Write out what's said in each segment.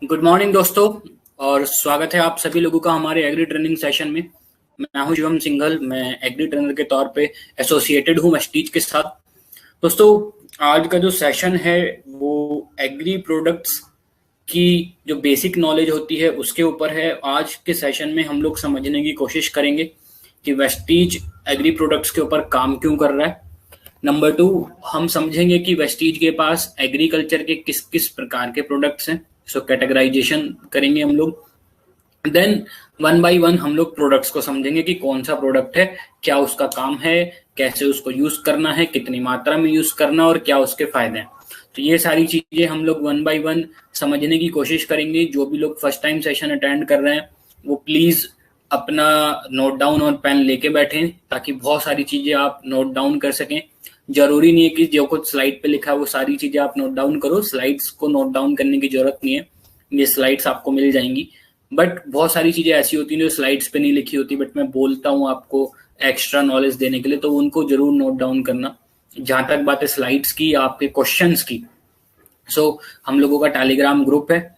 Good morning दोस्तों। और स्वागत है आप सभी लोगों का हमारे एग्री ट्रेनिंग सेशन में। मैं हूं शिवम सिंघल। मैं एग्री ट्रेनर के तौर पे एसोसिएटेड हूं वेस्टीज के साथ। दोस्तों, आज का जो सेशन है वो एग्री प्रोडक्ट्स की जो बेसिक नॉलेज होती है उसके ऊपर है। आज के सेशन में हम लोग समझने की कोशिश करेंगे कि वेस्टीज एग्री प्रोडक्ट्स के ऊपर काम क्यों कर रहा है। नंबर 2, हम समझेंगे कि वेस्टीज के पास एग्रीकल्चर के किस किस प्रकार के प्रोडक्ट्स हैं। सो कैटेगराइजेशन करेंगे हम लोग। देन वन बाय वन हम लोग प्रोडक्ट्स को समझेंगे कि कौन सा प्रोडक्ट है, क्या उसका काम है, कैसे उसको यूज करना है, कितनी मात्रा में यूज करना और क्या उसके फायदे हैं। तो ये सारी चीजें हम लोग वन बाय वन समझने की कोशिश करेंगे। जो भी लोग फर्स्ट टाइम सेशन अटेंड कर रहे हैं वो प्लीज अपना नोट डाउन और पेन लेके बैठें ताकि बहुत सारी चीजें आप नोट डाउन कर सकें। जरूरी नहीं है कि जो कुछ स्लाइड पे लिखा है वो सारी चीजें आप नोट डाउन करो। स्लाइड्स को नोट डाउन करने की जरूरत नहीं है, ये स्लाइड्स आपको मिल जाएंगी। बट बहुत सारी चीजें ऐसी होती हैं जो स्लाइड्स पे नहीं लिखी होती, बट मैं बोलता हूँ आपको एक्स्ट्रा नॉलेज देने के लिए, तो उनको जरूर नोट डाउन करना। जहां तक बात है स्लाइड्स की, आपके क्वेश्चंस की, हम लोगों का टेलीग्राम ग्रुप है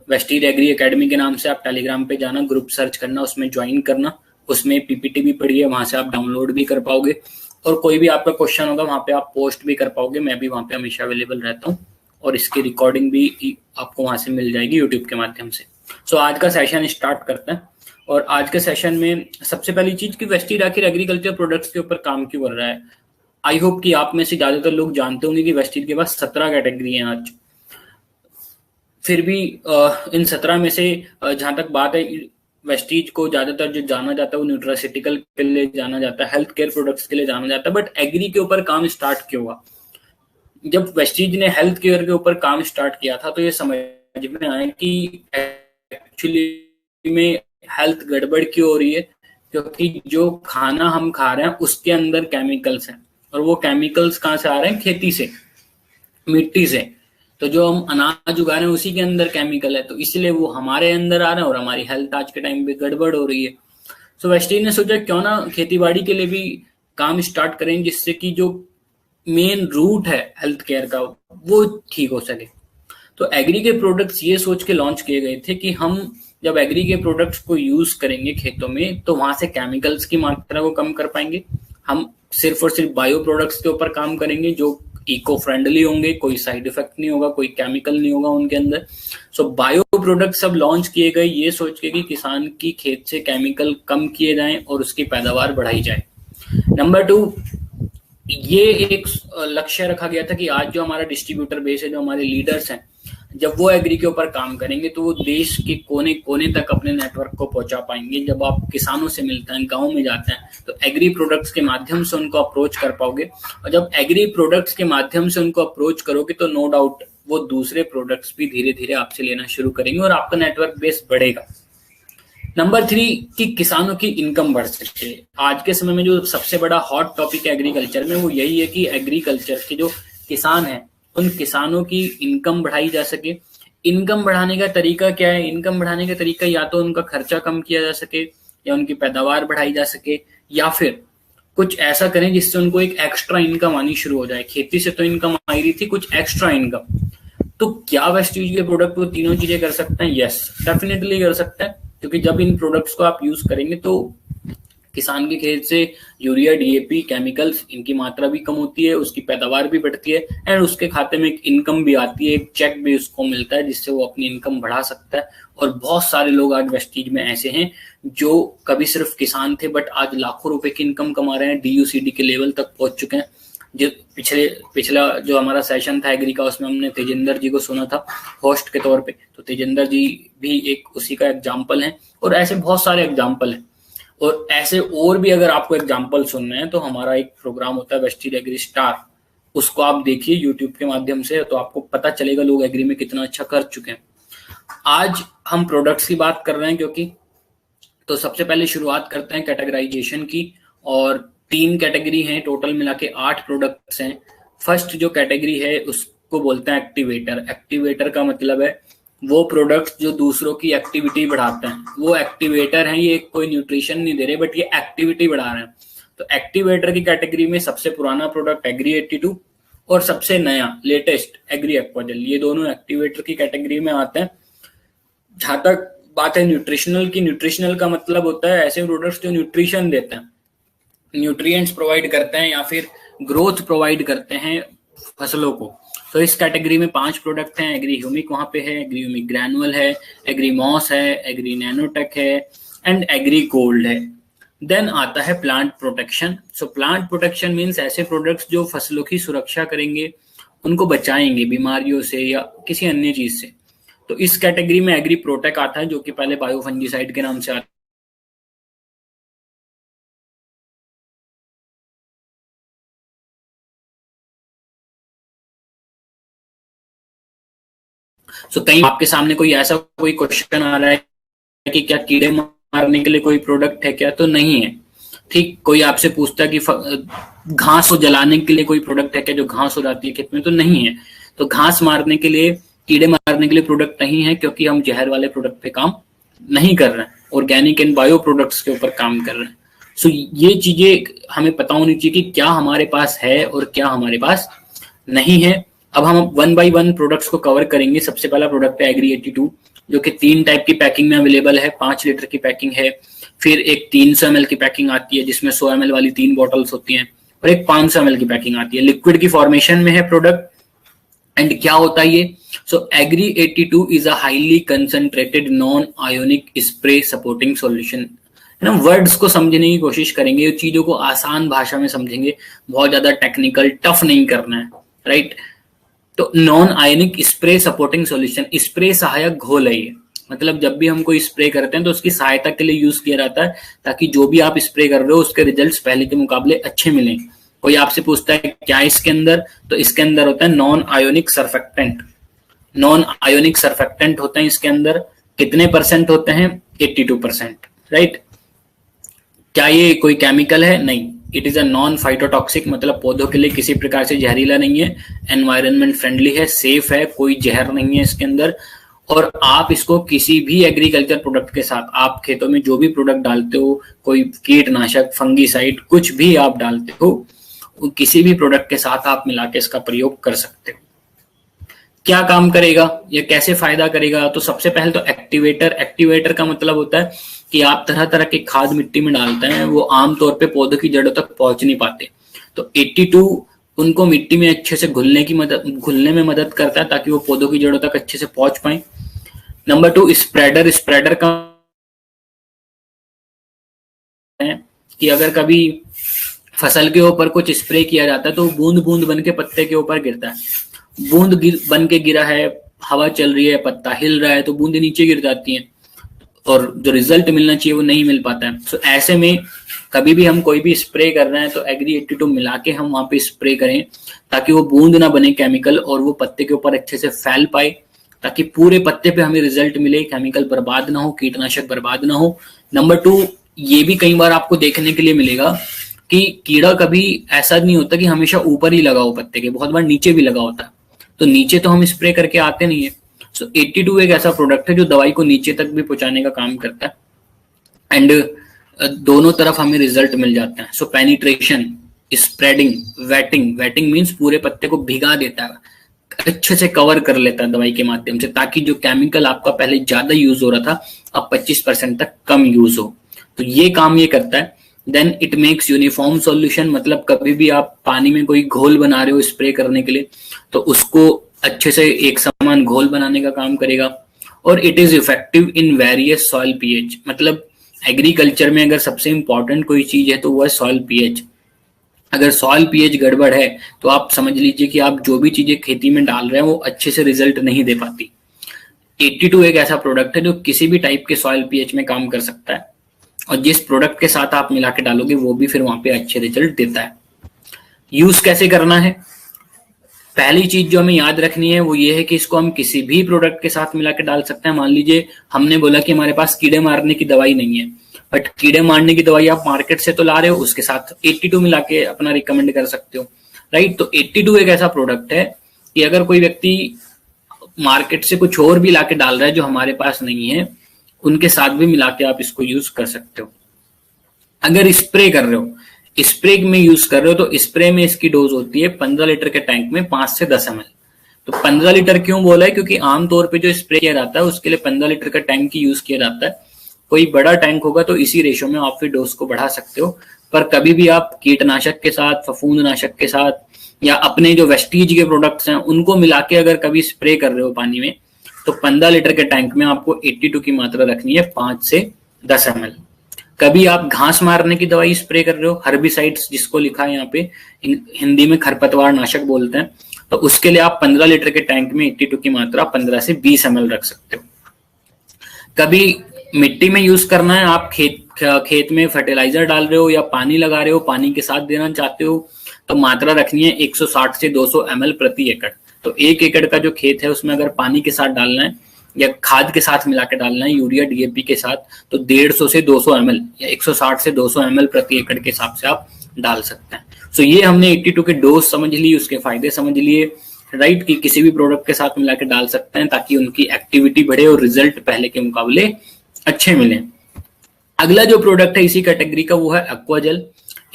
वेस्टीज एग्री एकेडमी के नाम से। आप टेलीग्राम पे जाना, ग्रुप सर्च करना, उसमें ज्वाइन करना। उसमें पीपीटी भी पड़ी है, वहां से आप डाउनलोड भी कर पाओगे और कोई भी आपका क्वेश्चन होगा वहां पे आप पोस्ट भी कर पाओगे। मैं भी वहां पे हमेशा अवेलेबल रहता हूँ और इसकी रिकॉर्डिंग भी आपको वहां से मिल जाएगी यूट्यूब के माध्यम से। आज का सेशन स्टार्ट करते हैं। और आज के सेशन में सबसे पहली चीज कि वेस्टीज आखिर एग्रीकल्चर प्रोडक्ट्स के ऊपर काम क्यों कर रहा है। आई होप कि आप में से ज्यादातर लोग जानते होंगे कि वेस्टीज के पास 17 कैटेगरी है आज। फिर भी इन 17 में से जहां तक बात है, वेस्टीज को ज्यादातर जो जाना जाता है वो न्यूट्रासिटिकल के लिए जाना जाता है, हेल्थ केयर प्रोडक्ट्स के लिए जाना जाता है। बट एग्री के ऊपर काम स्टार्ट क्यों हुआ? जब वेस्टीज ने हेल्थ केयर के ऊपर काम स्टार्ट किया था तो ये समझ में आया कि एक्चुअली में हेल्थ गड़बड़ क्यों हो रही है, क्योंकि जो खाना हम खा रहे हैं उसके अंदर केमिकल्स हैं। और वो केमिकल्स कहाँ से आ रहे हैं? खेती से, मिट्टी से। तो जो हम अनाज उगा रहे हैं उसी के अंदर केमिकल है, तो इसलिए वो हमारे अंदर आ रहे हैं और हमारी हेल्थ आज के टाइम पे गड़बड़ हो रही है। वेस्टीज ने सोचा क्यों ना खेती बाड़ी के लिए भी काम स्टार्ट करें, जिससे कि जो मेन रूट है हेल्थ केयर का वो ठीक हो सके। तो एग्री के प्रोडक्ट्स ये सोच के लॉन्च किए गए थे कि हम जब एग्री के प्रोडक्ट्स को यूज करेंगे खेतों में तो वहां से केमिकल्स की मात्रा को कम कर पाएंगे। हम सिर्फ और सिर्फ बायो प्रोडक्ट्स के ऊपर काम करेंगे जो इको फ्रेंडली होंगे, कोई साइड इफेक्ट नहीं होगा, कोई केमिकल नहीं होगा उनके अंदर। बायो प्रोडक्ट सब लॉन्च किए गए ये सोच के कि किसान की खेत से केमिकल कम किए जाएं और उसकी पैदावार बढ़ाई जाए। नंबर 2, ये एक लक्ष्य रखा गया था कि आज जो हमारा डिस्ट्रीब्यूटर बेस है, जो हमारे लीडर्स हैं, जब वो एग्री के ऊपर काम करेंगे तो वो देश के कोने कोने तक अपने नेटवर्क को पहुंचा पाएंगे। जब आप किसानों से मिलते हैं, गांव में जाते हैं, तो एग्री प्रोडक्ट्स के माध्यम से उनको अप्रोच कर पाओगे। और जब एग्री प्रोडक्ट्स के माध्यम से उनको अप्रोच करोगे तो नो डाउट वो दूसरे प्रोडक्ट्स भी धीरे धीरे आपसे लेना शुरू करेंगे और आपका नेटवर्क बेस बढ़ेगा। नंबर 3 कि किसानों की इनकम बढ़ सके। आज के समय में जो सबसे बड़ा हॉट टॉपिक है एग्रीकल्चर में वो यही है कि एग्रीकल्चर के जो किसान हैं उन किसानों की इनकम बढ़ाई जा सके। इनकम बढ़ाने का तरीका क्या है? इनकम बढ़ाने का तरीका या तो उनका खर्चा कम किया जा सके, या उनकी पैदावार बढ़ाई जा सके, या फिर कुछ ऐसा करें जिससे उनको एक एक्स्ट्रा इनकम आनी शुरू हो जाए। खेती से तो इनकम आ रही थी, कुछ एक्स्ट्रा इनकम। तो क्या वेस्टीज के प्रोडक्ट वो तीनों चीजें कर सकते हैं? यस, डेफिनेटली कर सकते हैं। क्योंकि जब इन प्रोडक्ट्स को आप यूज करेंगे तो किसान के खेत से यूरिया, डीएपी, केमिकल्स इनकी मात्रा भी कम होती है, उसकी पैदावार भी बढ़ती है एंड उसके खाते में एक इनकम भी आती है, एक चेक भी उसको मिलता है जिससे वो अपनी इनकम बढ़ा सकता है। और बहुत सारे लोग आज वेस्टीज में ऐसे हैं जो कभी सिर्फ किसान थे बट आज लाखों रुपए की इनकम कमा रहे हैं, डीयूसीडी के लेवल तक पहुंच चुके हैं। जो पिछला जो हमारा सेशन था एग्री का उसमें हमने तेजिंदर जी को सुना था होस्ट के तौर पे, तो तेजिंदर जी भी एक उसी का एग्जाम्पल है। और ऐसे बहुत सारे एग्जाम्पल हैं। और ऐसे और भी अगर आपको एग्जाम्पल सुनने हैं तो हमारा एक प्रोग्राम होता है वेस्टीज एग्री स्टार, उसको आप देखिए यूट्यूब के माध्यम से, तो आपको पता चलेगा लोग एग्री में कितना अच्छा कर चुके हैं। आज हम प्रोडक्ट्स की बात कर रहे हैं क्योंकि, तो सबसे पहले शुरुआत करते हैं कैटेगराइजेशन की। और 3 कैटेगरी हैं, टोटल मिला के 8 प्रोडक्ट्स हैं। फर्स्ट जो कैटेगरी है उसको बोलते हैं एक्टिवेटर। एक्टिवेटर का मतलब है वो प्रोडक्ट्स जो दूसरों की एक्टिविटी बढ़ाते हैं, वो एक्टिवेटर हैं। ये कोई न्यूट्रिशन नहीं दे रहे बट ये एक्टिविटी बढ़ा रहे हैं। तो एक्टिवेटर की कैटेगरी में सबसे पुराना प्रोडक्ट एग्री 82 और सबसे नया लेटेस्ट एग्री एक्वाजेल, ये दोनों एक्टिवेटर की कैटेगरी में आते हैं। जहां तक बात है न्यूट्रिशनल की, न्यूट्रिशनल का मतलब होता है ऐसे प्रोडक्ट्स जो न्यूट्रिशन देते हैं, न्यूट्रिएंट्स प्रोवाइड करते हैं या फिर ग्रोथ प्रोवाइड करते हैं फसलों को। तो इस कैटेगरी में 5 प्रोडक्ट हैं। एग्री ह्यूमिक वहां पे है, एग्री ह्यूमिक ग्रैनुअल है, एग्री मॉस है, एग्री नैनोटेक है एंड एग्री गोल्ड है। देन आता है प्लांट प्रोटेक्शन। सो प्लांट प्रोटेक्शन मीन्स ऐसे प्रोडक्ट्स जो फसलों की सुरक्षा करेंगे, उनको बचाएंगे बीमारियों से या किसी अन्य चीज से। तो इस कैटेगरी में एग्री प्रोटेक आता है, जो कि पहले बायोफंजीसाइड के नाम से आता है। सो कहीं आपके सामने कोई ऐसा कोई क्वेश्चन आ रहा है कि क्या कीड़े मारने के लिए कोई प्रोडक्ट है क्या? तो नहीं है। ठीक, कोई आपसे पूछता है कि घास को जलाने के लिए कोई प्रोडक्ट है क्या, जो घास हो जाती है खेत में? तो नहीं है। तो घास मारने के लिए, कीड़े मारने के लिए प्रोडक्ट नहीं है, क्योंकि हम जहर वाले प्रोडक्ट पे काम नहीं कर रहे हैं, ऑर्गेनिक एंड बायो प्रोडक्ट्स के ऊपर काम कर रहे हैं। सो ये चीजें हमें पता होनी चाहिए कि क्या हमारे पास है और क्या हमारे पास नहीं है। अब हम 1 बाय 1 प्रोडक्ट्स को कवर करेंगे। सबसे पहला प्रोडक्ट है एग्री 82, जो कि 3 टाइप की पैकिंग में अवेलेबल है। 5 लीटर की पैकिंग है, फिर एक 300 ml की पैकिंग आती है जिसमें 100 ml वाली 3 बॉटल्स होती हैं, और एक 500 ml की पैकिंग आती है। लिक्विड की फॉर्मेशन में है प्रोडक्ट। एंड क्या होता है ये? So agri 82 is a highly concentrated non ionic spray supporting solution. है ना, वर्ड्स को समझने की कोशिश करेंगे, चीजों को आसान भाषा में समझेंगे, बहुत ज्यादा टेक्निकल टफ नहीं करना है, राइट। तो non ionic spray supporting solution, spray सहायक घोल है ये। मतलब जब भी हम कोई स्प्रे करते हैं तो उसकी सहायता के लिए यूज किया जाता है, ताकि जो भी आप स्प्रे कर रहे हो उसके रिजल्ट्स पहले के मुकाबले अच्छे मिलें। कोई आपसे पूछता है क्या इसके अंदर, तो इसके अंदर होता है non ionic surfactant. Non ionic surfactant होते हैं इसके अंदर। कितने परसेंट होते हैं? 82%, राइट। क्या ये कोई केमिकल है? नहीं। It is a non phytotoxic, मतलब पौधों के लिए किसी प्रकार से जहरीला नहीं है, एनवायरनमेंट फ्रेंडली है, सेफ है, कोई जहर नहीं है इसके अंदर। और आप इसको किसी भी एग्रीकल्चर प्रोडक्ट के साथ, आप खेतों में जो भी प्रोडक्ट डालते हो, कोई कीटनाशक, फंगीसाइड, कुछ भी आप डालते हो, किसी भी प्रोडक्ट के साथ आप मिला के इसका प्रयोग कर सकते हो। क्या काम करेगा, ये कैसे फायदा करेगा? तो सबसे पहले तो एक्टिवेटर। एक्टिवेटर का मतलब होता है कि आप तरह तरह के खाद मिट्टी में डालते हैं, वो आमतौर पे पौधों की जड़ों तक पहुंच नहीं पाते। तो 82 उनको मिट्टी में अच्छे से घुलने में मदद करता है, ताकि वो पौधों की जड़ों तक अच्छे से पहुंच पाए। Number 2 spreader. स्प्रेडर का है कि अगर कभी फसल के ऊपर कुछ स्प्रे किया जाता है तो बूंद बूंद बन के पत्ते के ऊपर गिरता है। बूंद बन के गिरा है, हवा चल रही है, पत्ता हिल रहा है, तो बूंदे नीचे गिर जाती हैं और जो रिजल्ट मिलना चाहिए वो नहीं मिल पाता है। तो ऐसे में कभी भी हम कोई भी स्प्रे कर रहे हैं तो एग्री 82 मिला के हम वहां पे स्प्रे करें, ताकि वो बूंद ना बने केमिकल और वो पत्ते के ऊपर अच्छे से फैल पाए, ताकि पूरे पत्ते पे हमें रिजल्ट मिले, केमिकल बर्बाद ना हो, कीटनाशक बर्बाद ना हो। नंबर 2 ये भी कई बार आपको देखने के लिए मिलेगा कि कीड़ा कभी ऐसा नहीं होता कि हमेशा ऊपर ही लगा हो पत्ते के, बहुत बार नीचे भी लगा होता है। तो नीचे तो हम स्प्रे करके आते नहीं है। सो 82 एक ऐसा प्रोडक्ट है जो दवाई को नीचे तक भी पहुंचाने का काम करता है एंड दोनों तरफ हमें रिजल्ट मिल जाता है। So penetration, spreading, wetting. Wetting means पूरे पत्ते को भिगा देता है, अच्छे से कवर कर लेता है दवाई के माध्यम से, ताकि जो केमिकल आपका पहले ज्यादा यूज हो रहा था अब 25% तक कम यूज हो। तो ये काम ये करता है। Then it makes uniform solution, मतलब कभी भी आप पानी में कोई घोल बना रहे हो स्प्रे करने के लिए तो उसको अच्छे से एक समान घोल बनाने का काम करेगा। और it is effective in various soil pH, मतलब एग्रीकल्चर में अगर सबसे इंपॉर्टेंट कोई चीज है तो वो है सॉइल पीएच। अगर सॉइल पीएच गड़बड़ है तो आप समझ लीजिए कि आप जो भी चीजें खेती में डाल रहे हैं वो अच्छे से रिजल्ट नहीं दे पाती। 82 एक ऐसा प्रोडक्ट है जो किसी भी टाइप के सॉइल पीएच में काम कर सकता है, और जिस प्रोडक्ट के साथ आप मिला के डालोगे वो भी फिर वहां पे अच्छे रिजल्ट देता है। यूज कैसे करना है? पहली चीज जो हमें याद रखनी है वो ये है कि इसको हम किसी भी प्रोडक्ट के साथ मिला के डाल सकते हैं। मान लीजिए हमने बोला कि हमारे पास कीड़े मारने की दवाई नहीं है, बट कीड़े मारने की दवाई आप मार्केट से तो ला रहे हो, उसके साथ 82 मिला के अपना रिकमेंड कर सकते हो, राइट। तो 82 एक ऐसा प्रोडक्ट है कि अगर कोई व्यक्ति मार्केट से कुछ और भी लाके डाल रहा है जो हमारे पास नहीं है, उनके साथ भी मिला के आप इसको यूज कर सकते हो। अगर स्प्रे कर रहे हो, स्प्रे में यूज कर रहे हो, तो स्प्रे में इसकी डोज होती है 15 लीटर के टैंक में 5 से 10 ml। तो 15 लीटर क्यों बोला है, क्योंकि आमतौर पे जो स्प्रे किया जाता है उसके लिए 15 लीटर का टैंक ही यूज किया जाता है। कोई बड़ा टैंक होगा तो इसी रेशो में आप फिर डोज को बढ़ा सकते हो, पर कभी भी आप कीटनाशक के साथ, फफूंदनाशक के साथ, या अपने जो वेस्टीज के प्रोडक्ट्स हैं उनको मिला के अगर कभी स्प्रे कर रहे हो पानी में, तो 15 लीटर के टैंक में आपको 82 की मात्रा रखनी है, 5 से 10 ml। कभी आप घास मारने की दवाई स्प्रे कर रहे हो, हर्बिसाइड्स जिसको लिखा है यहाँ पे, हिंदी में खरपतवार नाशक बोलते हैं, तो उसके लिए आप 15 लीटर के टैंक में 82 की मात्रा 15 से 20 ml रख सकते हो। कभी मिट्टी में यूज करना है, आप खेत में फर्टिलाइजर डाल रहे हो या पानी लगा रहे हो, पानी के साथ देना चाहते हो, तो मात्रा रखनी है 160 से 200 ml प्रति एकड़। तो 1 एकड़ का जो खेत है उसमें अगर पानी के साथ डालना है या खाद के साथ मिला के डालना है, यूरिया डीएपी के साथ, तो 150 से 200 ml या 160 से 200 ml प्रति एकड़ के हिसाब से आप डाल सकते हैं। सो ये हमने 82 के डोज समझ ली, उसके फायदे समझ लिए, राइट, कि किसी भी प्रोडक्ट के साथ मिला के डाल सकते हैं ताकि उनकी एक्टिविटी बढ़े और रिजल्ट पहले के मुकाबले अच्छे मिले। अगला जो प्रोडक्ट है इसी कैटेगरी का वो है एक्वाजेल।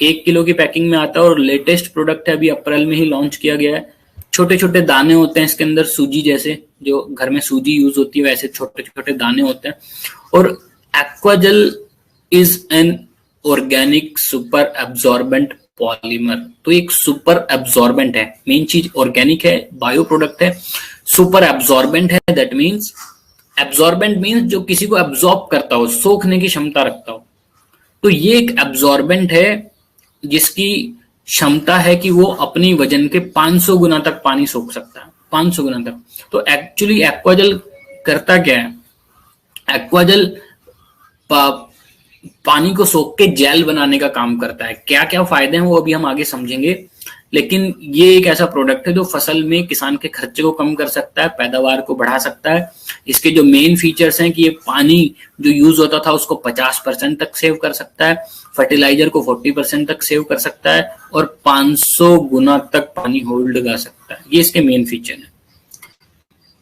1 किलो की पैकिंग में आता है और लेटेस्ट प्रोडक्ट है, अभी अप्रैल में ही लॉन्च किया गया है। छोटे छोटे दाने होते हैं इसके अंदर, सूजी जैसे, जो घर में सूजी यूज होती है वैसे छोटे छोटे दाने होते हैं। और aquagel is an organic super absorbent polymer. तो एक सुपर एब्जॉर्बेंट है, मेन चीज ऑर्गेनिक है, बायो प्रोडक्ट है, सुपर एब्जॉर्बेंट है। दैट मीन्स, एब्जॉर्बेंट मीन्स जो किसी को एब्जॉर्ब करता हो, सोखने की क्षमता रखता हो। तो ये एक एब्जॉर्बेंट है जिसकी क्षमता है कि वो अपनी वजन के 500 गुना तक पानी सोख सकता है, 500 गुना तक। तो एक्चुअली एक्वाजेल करता क्या है, एक्वाजेल पानी को सोख के जेल बनाने का काम करता है। क्या क्या फायदे हैं वो अभी हम आगे समझेंगे, लेकिन ये एक ऐसा प्रोडक्ट है जो फसल में किसान के खर्चे को कम कर सकता है, पैदावार को बढ़ा सकता है। इसके जो मेन फीचर्स हैं कि ये पानी जो यूज होता था उसको 50% तक सेव कर सकता है, फर्टिलाइजर को 40% तक सेव कर सकता है, और 500 गुना तक पानी होल्ड कर सकता है। ये इसके मेन फीचर है।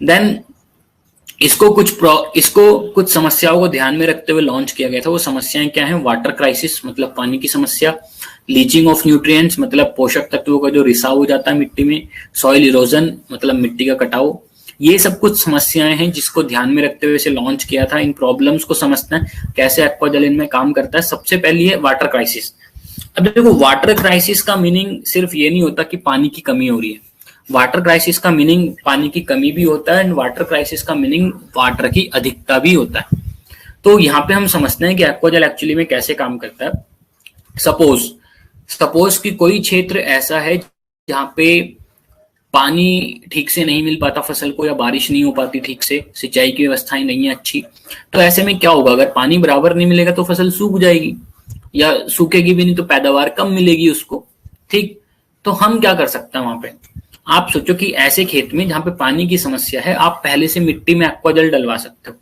देन इसको कुछ समस्याओं को ध्यान में रखते हुए लॉन्च किया गया था। वो समस्याएं क्या हैं? वाटर क्राइसिस मतलब पानी की समस्या, लीचिंग ऑफ न्यूट्रिएंट्स मतलब पोषक तत्वों का जो रिसाव हो जाता है मिट्टी में, सॉइल इरोजन मतलब मिट्टी का कटाव। ये सब कुछ समस्याएं हैं जिसको ध्यान में रखते हुए इसे लॉन्च किया था। इन प्रॉब्लम्स को समझते हैं कैसे एक्वाजेल इनमें काम करता है। सबसे पहली है वाटर क्राइसिस। अब देखो, वाटर क्राइसिस का मीनिंग सिर्फ ये नहीं होता कि पानी की कमी हो रही है। वाटर क्राइसिस का मीनिंग पानी की कमी भी होता है, एंड वाटर क्राइसिस का मीनिंग वाटर की अधिकता भी होता है। तो यहाँ पे हम समझते हैं कि एक्वाजेल एक्चुअली में कैसे काम करता है। सपोज कि कोई क्षेत्र ऐसा है जहाँ पे पानी ठीक से नहीं मिल पाता फसल को, या बारिश नहीं हो पाती ठीक से, सिंचाई की व्यवस्थाएं नहीं है अच्छी, तो ऐसे में क्या होगा? अगर पानी बराबर नहीं मिलेगा तो फसल सूख जाएगी, या सूखेगी भी नहीं तो पैदावार कम मिलेगी उसको, ठीक। तो हम क्या कर सकते हैं वहां पे? आप सोचो कि ऐसे खेत में जहां पे पानी की समस्या है, आप पहले से मिट्टी में एक्वाजेल डलवा सकते हो।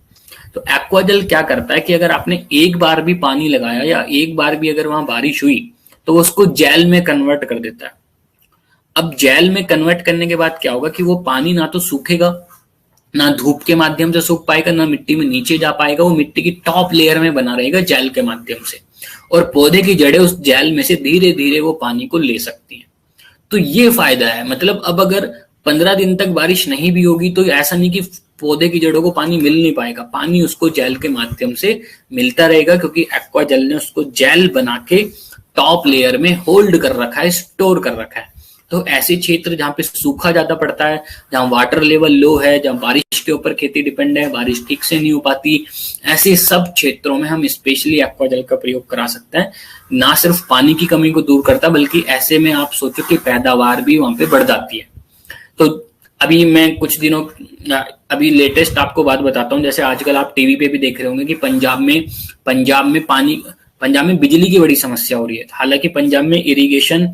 तो एक्वाजेल क्या करता है कि अगर आपने एक बार भी पानी लगाया या एक बार भी अगर वहां बारिश हुई तो उसको जेल में कन्वर्ट कर देता है। अब जेल में कन्वर्ट करने के बाद क्या होगा कि वो पानी ना तो सूखेगा, ना धूप के माध्यम से सूख पाएगा, ना मिट्टी में नीचे जा पाएगा, वो मिट्टी की टॉप लेयर में बना रहेगा जेल के माध्यम से, और पौधे की जड़ें उस जेल में से धीरे धीरे वो पानी को ले सकती हैं। तो ये फायदा है। मतलब अब अगर 15 दिन तक बारिश नहीं भी होगी तो ऐसा नहीं कि पौधे की जड़ों को पानी मिल नहीं पाएगा, पानी उसको जेल के माध्यम से मिलता रहेगा, क्योंकि एक्वाजेल ने उसको जेल बना के टॉप लेयर में होल्ड कर रखा है, स्टोर कर रखा है। तो ऐसे क्षेत्र जहाँ पे सूखा ज्यादा पड़ता है, जहाँ वाटर लेवल लो है, जहाँ बारिश के ऊपर खेती डिपेंड है, बारिश ठीक से नहीं हो पाती, ऐसे सब क्षेत्रों में हम स्पेशली एक्वाजेल का प्रयोग करा सकते हैं। ना सिर्फ पानी की कमी को दूर करता, बल्कि ऐसे में आप सोचो कि पैदावार भी वहां पे बढ़ जाती है। तो अभी मैं कुछ दिनों अभी लेटेस्ट आपको बात बताता हूँ। जैसे आजकल आप टीवी पे भी देख रहे होंगे कि पंजाब में बिजली की बड़ी समस्या हो रही है। हालांकि पंजाब में इरिगेशन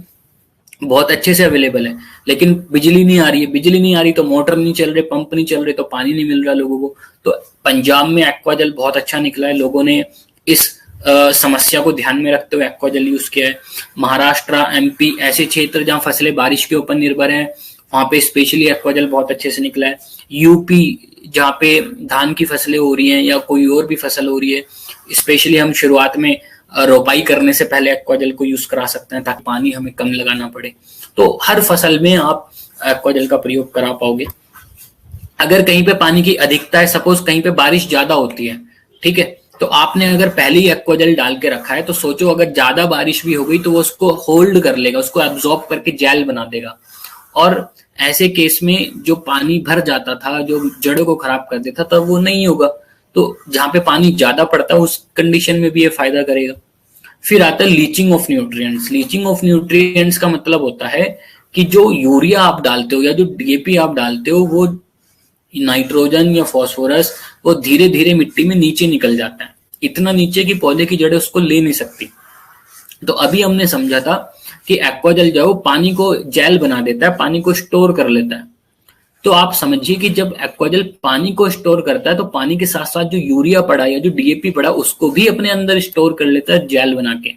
बहुत अच्छे से अवेलेबल है, लेकिन बिजली नहीं आ रही है। बिजली नहीं आ रही तो मोटर नहीं चल रहे, पंप नहीं चल रहे, तो पानी नहीं मिल रहा लोगों को। तो पंजाब में एक्वाजेल बहुत अच्छा निकला है, लोगों ने इस समस्या को ध्यान में रखते हुए एक्वाजेल यूज किया है। महाराष्ट्र, एमपी ऐसे क्षेत्र जहां फसलें बारिश के ऊपर निर्भर हैं, वहां पे स्पेशली एक्वाजेल बहुत अच्छे से निकला है। यूपी जहाँ पे धान की फसलें हो रही हैं या कोई और भी फसल हो रही है, स्पेशली हम शुरुआत में रोपाई करने से पहले एक्वाजेल को यूज करा सकते हैं ताकि पानी हमें कम लगाना पड़े। तो हर फसल में आप एक्वाजेल का प्रयोग करा पाओगे। अगर कहीं पे पानी की अधिकता है, सपोज कहीं पे बारिश ज्यादा होती है, ठीक है, तो आपने अगर पहले ही एक्वाजेल डाल के रखा है तो सोचो अगर ज्यादा बारिश भी हो गई तो वो उसको होल्ड कर लेगा, उसको एब्जॉर्ब करके जेल बना देगा। और ऐसे केस में जो पानी भर जाता था, जो जड़ों को खराब कर देता था, वो नहीं होगा। तो जहां पे पानी ज्यादा पड़ता है उस कंडीशन में भी ये फायदा करेगा। फिर आता है leaching of nutrients. Leaching of nutrients का मतलब होता है कि जो यूरिया आप डालते हो या जो डीएपी आप डालते हो, वो नाइट्रोजन या फास्फोरस वो धीरे धीरे मिट्टी में नीचे निकल जाता है, इतना नीचे कि पौधे की जड़ें उसको ले नहीं सकती। तो अभी हमने समझा था कि एक्वाजेल जो है वो पानी को जेल बना देता है, पानी को स्टोर कर लेता है। तो आप समझिए कि जब एक्वाजेल पानी को स्टोर करता है तो पानी के साथ साथ जो यूरिया पड़ा या जो डीएपी पड़ा उसको भी अपने अंदर स्टोर कर लेता है जेल बना के।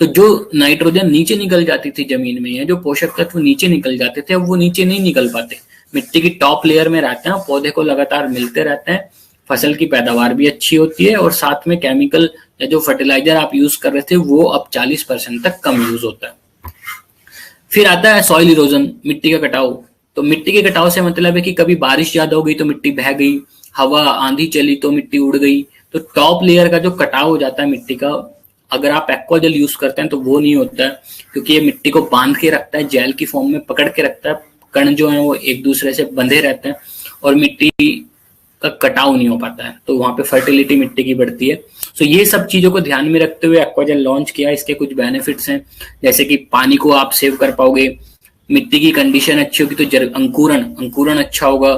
तो जो नाइट्रोजन नीचे निकल जाती थी जमीन में या जो पोषक तत्व नीचे निकल जाते थे, अब वो नीचे नहीं निकल पाते, मिट्टी की टॉप लेयर में रहते हैं, पौधे को लगातार मिलते रहते हैं, फसल की पैदावार भी अच्छी होती है और साथ में केमिकल या जो फर्टिलाइजर आप यूज कर रहे थे वो अब 40% तक कम यूज होता है। फिर आता है सॉइल इरोजन, मिट्टी का कटाव। तो मिट्टी के कटाव से मतलब है कि कभी बारिश ज्यादा हो गई तो मिट्टी बह गई, हवा आंधी चली तो मिट्टी उड़ गई, तो टॉप लेयर का जो कटाव हो जाता है मिट्टी का, अगर आप एक्वाजेल यूज करते हैं तो वो नहीं होता है, क्योंकि ये मिट्टी को बांध के रखता है, जेल की फॉर्म में पकड़ के रखता है, कण जो है वो एक दूसरे से बंधे रहते हैं और मिट्टी का कटाव नहीं हो पाता है, तो वहां पे फर्टिलिटी मिट्टी की बढ़ती है। तो ये सब चीजों को ध्यान में रखते हुए एक्वाजेल लॉन्च किया। इसके कुछ बेनिफिट्स हैं, जैसे कि पानी को आप सेव कर पाओगे, मिट्टी की कंडीशन अच्छी होगी तो अंकुरण अच्छा होगा,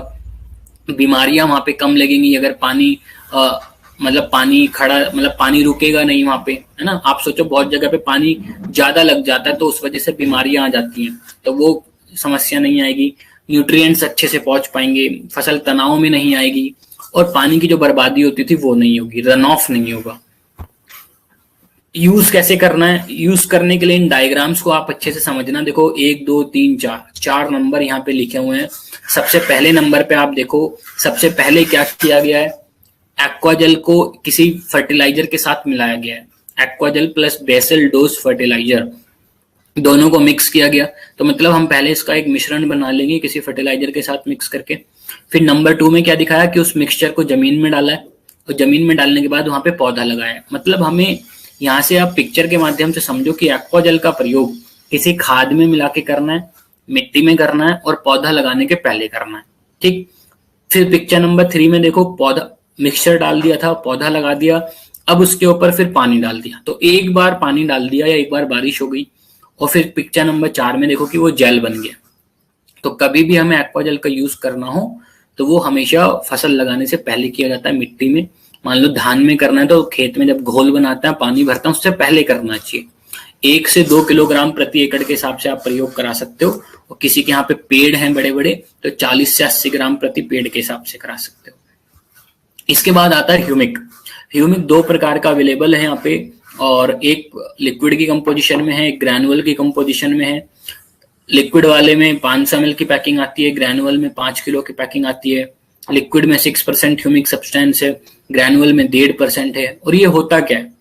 बीमारियां वहां पे कम लगेंगी। अगर पानी मतलब पानी खड़ा, मतलब पानी रुकेगा नहीं वहां पे, है ना। आप सोचो बहुत जगह पे पानी ज्यादा लग जाता है तो उस वजह से बीमारियां आ जाती हैं, तो वो समस्या नहीं आएगी। न्यूट्रिएंट्स अच्छे से पहुंच पाएंगे, फसल तनाव में नहीं आएगी और पानी की जो बर्बादी होती थी वो नहीं होगी, रन ऑफ नहीं होगा। यूज कैसे करना है? यूज करने के लिए इन डायग्राम्स को आप अच्छे से समझना। देखो 1 2 3 4 नंबर यहाँ पे लिखे हुए हैं। सबसे पहले नंबर पे आप देखो, सबसे पहले क्या किया गया है, एक्वाजेल को किसी फर्टिलाइजर के साथ मिलाया गया है। एक्वाजेल प्लस बेसल डोज फर्टिलाइजर, दोनों को मिक्स किया गया। तो मतलब हम पहले इसका एक मिश्रण बना लेंगे किसी फर्टिलाइजर के साथ मिक्स करके। फिर नंबर 2 में क्या दिखाया कि उस मिक्सचर को जमीन में डाला है और जमीन में डालने के बाद वहां पे पौधा लगाया है। मतलब हमें यहाँ से आप पिक्चर के माध्यम से समझो कि एक्वाजेल का प्रयोग किसी खाद में मिला के करना है, मिट्टी में करना है और पौधा लगाने के पहले करना है, ठीक। फिर पिक्चर नंबर 3 में देखो, पौधा मिक्सचर डाल दिया था, पौधा लगा दिया, अब उसके ऊपर फिर पानी डाल दिया। तो एक बार पानी डाल दिया या एक बार बारिश हो गई। और फिर पिक्चर नंबर 4 में देखो कि वो जेल बन गया। तो कभी भी हमें एक्वाजेल का यूज करना हो तो वो हमेशा फसल लगाने से पहले किया जाता है मिट्टी में। मान लो धान में करना है तो खेत में जब घोल बनाते हैं, पानी भरते हैं, उससे पहले करना चाहिए। 1 से 2 किलोग्राम प्रति एकड़ के हिसाब से आप प्रयोग करा सकते हो। और किसी के यहाँ पे पेड़ हैं बड़े बड़े तो 40 से 80 ग्राम प्रति पेड़ के हिसाब से करा सकते हो। इसके बाद आता है ह्यूमिक। ह्यूमिक 2 प्रकार का अवेलेबल है यहाँ पे, और एक लिक्विड की कंपोजिशन में है, एक ग्रैनुअल की कंपोजिशन में है। लिक्विड वाले में 500 ml की पैकिंग आती है, ग्रैनुअल में 5 किलो की पैकिंग आती है। लिक्विड में 6% ह्यूमिक सब्सटेंस है, ग्रैनुअल में 1.5% है। और ये होता क्या है,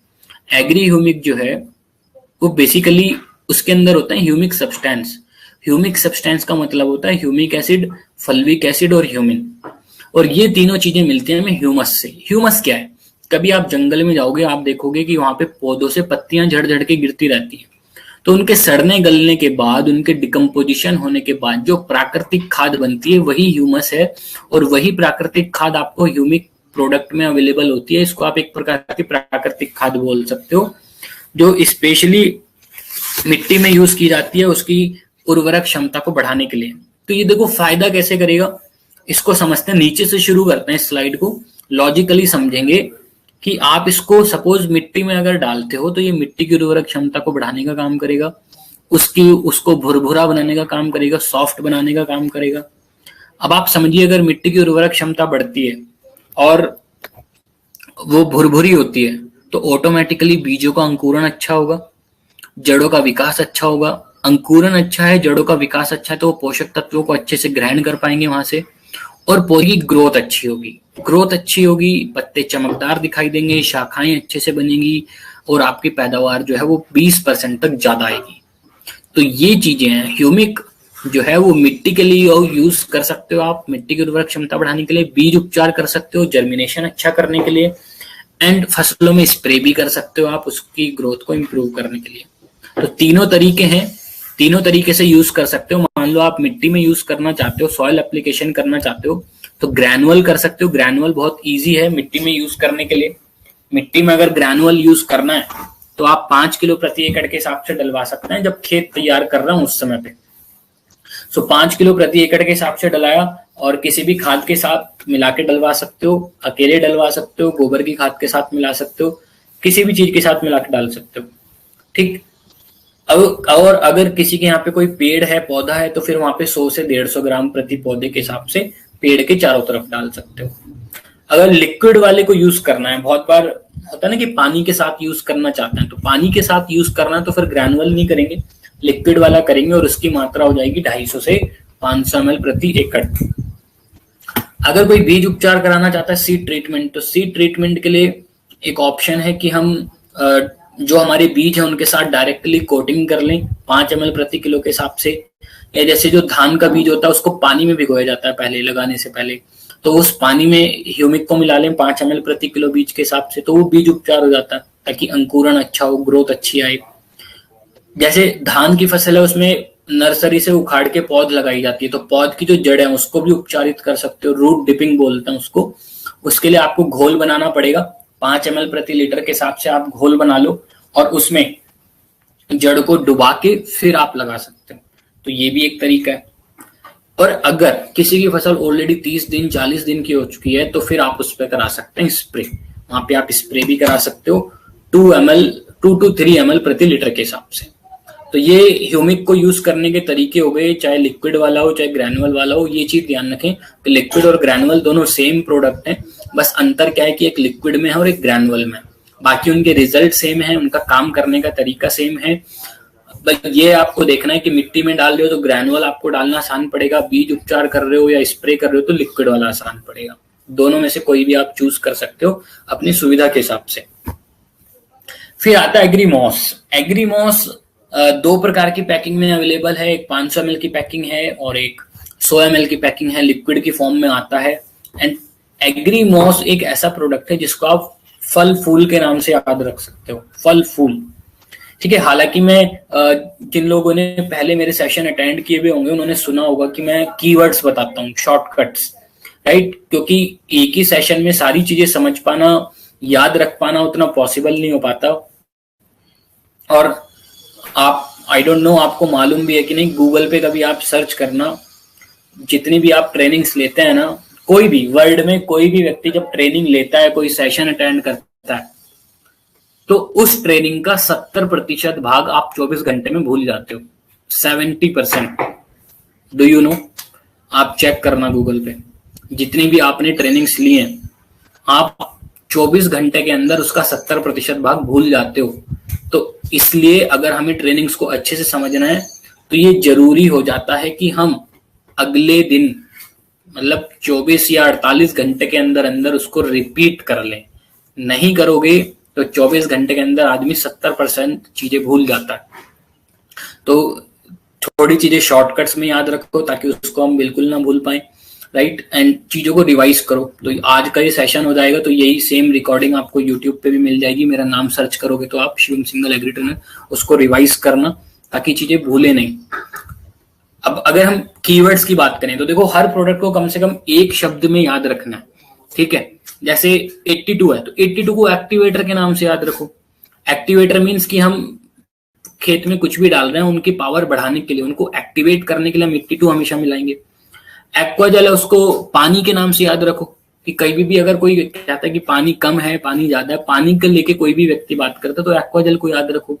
एग्री ह्यूमिक जो है वो बेसिकली उसके अंदर होता है ह्यूमिक सब्सटेंस। ह्यूमिक सब्सटेंस का मतलब होता है ह्यूमिक एसिड, फल्विक एसिड और ह्यूमिन। और ये तीनों चीजें मिलती हैं हमें ह्यूमस से। ह्यूमस क्या है, कभी आप जंगल में जाओगे आप देखोगे कि वहां पे पौधों से पत्तियां झड़ झड़ के गिरती रहती हैं, तो उनके सड़ने गलने के बाद, उनके डिकम्पोजिशन होने के बाद जो प्राकृतिक खाद बनती है वही ह्यूमस है। और वही प्राकृतिक खाद आपको ह्यूमिक प्रोडक्ट में अवेलेबल होती है। इसको आप एक प्रकार की प्राकृतिक खाद बोल सकते हो, जो स्पेशली मिट्टी में यूज की जाती है उसकी उर्वरक क्षमता को बढ़ाने के लिए। तो ये देखो फायदा कैसे करेगा, इसको समझते हैं। नीचे से शुरू करते हैं स्लाइड को, लॉजिकली समझेंगे कि आप इसको सपोज मिट्टी में अगर डालते हो तो ये मिट्टी की उर्वरक क्षमता को बढ़ाने का काम करेगा, उसको भुरभुरा बनाने का काम करेगा, सॉफ्ट बनाने का काम करेगा। अब आप समझिए अगर मिट्टी की उर्वरक क्षमता बढ़ती है और वो भुरभुरी होती है तो ऑटोमेटिकली बीजों का अंकुरण अच्छा होगा, जड़ों का विकास अच्छा होगा। अंकुरण अच्छा है, जड़ों का विकास अच्छा है तो वो पोषक तत्वों को अच्छे से ग्रहण कर पाएंगे वहां से, और पौधे की ग्रोथ अच्छी होगी। ग्रोथ अच्छी होगी, पत्ते चमकदार दिखाई देंगे, शाखाएं अच्छे से बनेंगी और आपकी पैदावार जो है वो 20% तक ज्यादा आएगी। तो ये चीजें हैं ह्यूमिक जो है वो मिट्टी के लिए यूज कर सकते हो आप, मिट्टी की उर्वरक क्षमता बढ़ाने के लिए, बीज उपचार कर सकते हो जर्मिनेशन अच्छा करने के लिए, एंड फसलों में स्प्रे भी कर सकते हो आप उसकी ग्रोथ को इम्प्रूव करने के लिए। तो तीनों तरीके हैं, तीनों तरीके से यूज कर सकते हो। मान लो आप मिट्टी में यूज करना चाहते हो, सॉइल एप्लीकेशन करना चाहते हो, तो ग्रैनुअल कर सकते हो। ग्रैनुअल बहुत इजी है मिट्टी में यूज करने के लिए। मिट्टी में अगर ग्रैनुअल यूज करना है तो आप 5 किलो प्रति एकड़ के हिसाब से डलवा सकते हैं जब खेत तैयार कर रहा हूं उस समय पे। सो 5 किलो प्रति एकड़ के हिसाब से डलाया, और किसी भी खाद के साथ मिला के डलवा सकते हो, अकेले डलवा सकते हो, गोबर की खाद के साथ मिला सकते हो, किसी भी चीज के साथ मिला के डाल सकते हो। ठीक। और अगर किसी के यहाँ पे कोई पेड़ है, पौधा है, तो फिर वहां पे 100 से 150 ग्राम प्रति पौधे के हिसाब से पेड़ के चारों तरफ डाल सकते हो। अगर लिक्विड वाले को यूज करना है, बहुत बार होता है ना कि पानी के साथ यूज करना चाहते हैं, तो पानी के साथ यूज करना है तो फिर ग्रैनुअल नहीं करेंगे, लिक्विड वाला करेंगे, और उसकी मात्रा हो जाएगी 250 से 500 ml प्रति एकड़। अगर कोई बीज उपचार कराना चाहता है, सीड ट्रीटमेंट, तो सीड ट्रीटमेंट के लिए एक ऑप्शन है कि हम जो हमारे बीज है उनके साथ डायरेक्टली कोटिंग कर लें 5 ml प्रति किलो के हिसाब से, या जैसे जो धान का बीज होता है उसको पानी में भिगोया जाता है पहले लगाने से पहले, तो उस पानी में ह्यूमिक को मिला लें 5 ml प्रति किलो बीज के हिसाब से, तो वो बीज उपचार हो जाता है ताकि अंकुरण अच्छा हो, ग्रोथ अच्छी आए। जैसे धान की फसल है उसमें नर्सरी से उखाड़ के पौध लगाई जाती है, तो पौध की जो जड़ है उसको भी उपचारित कर सकते हो, रूट डिपिंग बोलते हैं उसको। उसके लिए आपको घोल बनाना पड़ेगा, 5 ml प्रति लीटर के हिसाब से आप घोल बना लो और उसमें जड़ को डुबा के फिर आप लगा सकते हो, तो ये भी एक तरीका है। और अगर किसी की फसल ऑलरेडी 30 दिन 40 दिन की हो चुकी है तो फिर आप उस पर करा सकते हैं स्प्रे, वहां पे आप स्प्रे भी करा सकते हो 2 to 3 ml प्रति लीटर के हिसाब से। तो ये ह्यूमिक को यूज करने के तरीके हो गए, चाहे लिक्विड वाला हो चाहे ग्रैनुअल वाला हो। ये चीज ध्यान रखें कि लिक्विड और ग्रैनुअल दोनों सेम प्रोडक्ट हैं, बस अंतर क्या है कि एक लिक्विड में है और एक ग्रैनुअल में, बाकी उनके रिजल्ट सेम है, उनका काम करने का तरीका सेम है। बस ये आपको देखना है कि मिट्टी में डाल रहे हो तो ग्रैनुअल आपको डालना आसान पड़ेगा, बीज उपचार कर रहे हो या स्प्रे कर रहे हो तो लिक्विड वाला आसान पड़ेगा। दोनों में से कोई भी आप चूज कर सकते हो अपनी सुविधा के हिसाब से। फिर आता है एग्रीमॉस। एग्रीमॉस 2 प्रकार की पैकिंग में अवेलेबल है, एक 500 ml की पैकिंग है और एक 100 ml की पैकिंग है, लिक्विड की फॉर्म में आता है। एंड एग्रीमॉस एक ऐसा प्रोडक्ट है जिसको आप फल फूल के नाम से याद रख सकते हो, फल फूल। ठीक है। हालांकि मैं जिन लोगों ने पहले मेरे सेशन अटेंड किए हुए होंगे उन्होंने सुना होगा कि मैं कीवर्ड्स बताता हूँ, शॉर्टकट्स, राइट, क्योंकि एक ही सेशन में सारी चीजें समझ पाना, याद रख पाना उतना पॉसिबल नहीं हो पाता। और आप आई डोंट नो आपको मालूम भी है कि नहीं, गूगल पे कभी आप सर्च करना, जितनी भी आप ट्रेनिंग्स लेते हैं ना, कोई भी वर्ल्ड में कोई भी व्यक्ति जब ट्रेनिंग लेता है, कोई सेशन अटेंड करता है, तो उस ट्रेनिंग का 70% भाग आप 24 घंटे में भूल जाते हो। 70%। Do you know? आप चेक करना गूगल पे, जितनी भी आपने ट्रेनिंग्स ली हैं, आप 24 घंटे के अंदर उसका 70% भाग भूल जाते हो। तो इसलिए अगर हमें ट्रेनिंग्स को अच्छे से समझना है तो ये जरूरी हो जाता है कि हम अगले दिन, मतलब 24 या 48 घंटे के अंदर अंदर उसको रिपीट कर लें। नहीं करोगे तो 24 घंटे के अंदर आदमी 70% चीजें भूल जाता है। तो थोड़ी चीजें शॉर्टकट्स में याद रखो ताकि उसको हम बिल्कुल ना भूल पाए, राइट। एंड चीजों को रिवाइज करो। तो आज का ये सेशन हो जाएगा तो यही सेम रिकॉर्डिंग आपको यूट्यूब पे भी मिल जाएगी, मेरा नाम सर्च करोगे तो आप शिवम सिंघल एग्री ट्रेनर, उसको रिवाइज करना ताकि चीजें भूले नहीं। अब अगर हम कीवर्ड्स की बात करें तो देखो, हर प्रोडक्ट को कम से कम एक शब्द में याद रखना है, ठीक है। जैसे 82 है तो 82 को एक्टिवेटर के नाम से याद रखो। एक्टिवेटर मीन्स कि हम खेत में कुछ भी डाल रहे हैं उनकी पावर बढ़ाने के लिए, उनको एक्टिवेट करने के लिए हम 82 हमेशा मिलाएंगे। एक्वाजल है, उसको पानी के नाम से याद रखो कि कहीं भी अगर कोई कहता है कि पानी कम है, पानी ज्यादा है, पानी के लेके कोई भी व्यक्ति बात करता है तो एक्वाजल को याद रखो।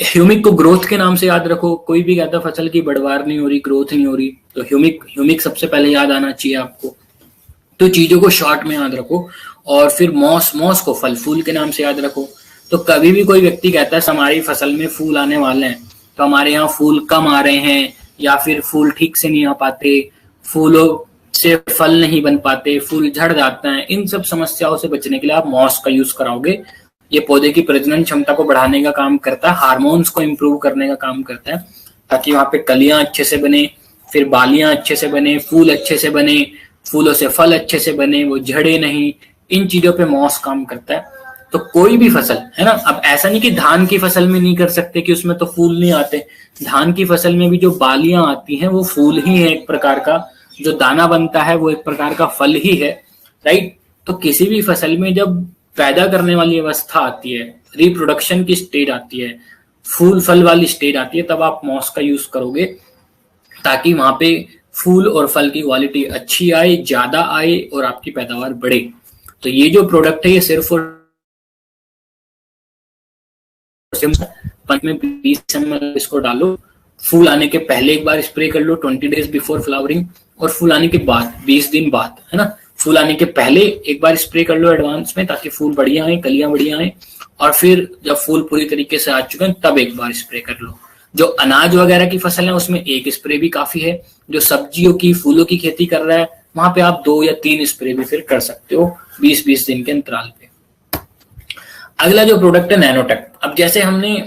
ह्यूमिक को ग्रोथ के नाम से याद रखो। कोई भी कहता है फसल की बढ़वार नहीं हो रही, ग्रोथ नहीं हो रही, तो ह्यूमिक सबसे पहले याद आना चाहिए आपको। तो चीजों को शॉर्ट में याद रखो। और फिर मॉस को फल फूल के नाम से याद रखो। तो कभी भी कोई व्यक्ति कहता है हमारी फसल में फूल आने वाले हैं, तो हमारे यहाँ फूल कम आ रहे हैं या फिर फूल ठीक से नहीं आ पाते, फूलों से फल नहीं बन पाते, फूल झड़ जाते हैं, इन सब समस्याओं से बचने के लिए आप मॉस का यूज कराओगे। ये पौधे की प्रजनन क्षमता को बढ़ाने का काम करता है, हार्मोन्स को इम्प्रूव करने का काम करता है, ताकि वहां पे कलियां अच्छे से बने, फिर बालियां अच्छे से बने, फूल अच्छे से बने, फूलों से फल अच्छे से बने, वो झड़े नहीं। इन चीजों पे मॉस काम करता है। तो कोई भी फसल है ना, अब ऐसा नहीं कि धान की फसल में नहीं कर सकते कि उसमें तो फूल नहीं आते, धान की फसल में भी जो बालियां आती हैं वो फूल ही है एक प्रकार का, जो दाना बनता है वो एक प्रकार का फल ही है, राइट। तो किसी भी फसल में जब पैदा करने वाली अवस्था आती है, रिप्रोडक्शन की स्टेज आती है, फूल फल वाली स्टेज आती है, तब आप मॉस का यूज करोगे ताकि वहां पे फूल और फल की क्वालिटी अच्छी आए, ज्यादा आए और आपकी पैदावार बढ़े। तो ये जो प्रोडक्ट है ये सिर्फ और में 20 ml इसको डालो, फूल आने के पहले एक बार स्प्रे कर लो 20 डेज बिफोर फ्लावरिंग, और फूल आने के बाद 20 दिन बाद, है ना, फूल आने के पहले एक बार स्प्रे कर लो एडवांस में, ताकि फूल बढ़िया आए, कलियां बढ़िया आए, और फिर जब फूल पूरी तरीके से आ चुके हैं तब एक बार स्प्रे कर लो। जो अनाज वगैरह की फसल है उसमें एक स्प्रे भी काफी है। जो सब्जियों की, फूलों की खेती कर रहा है वहां पे आप 2 या 3 स्प्रे भी फिर कर सकते हो 20-20 दिन के अंतराल पे। अगला जो प्रोडक्ट है नैनोटेक। अब जैसे हमने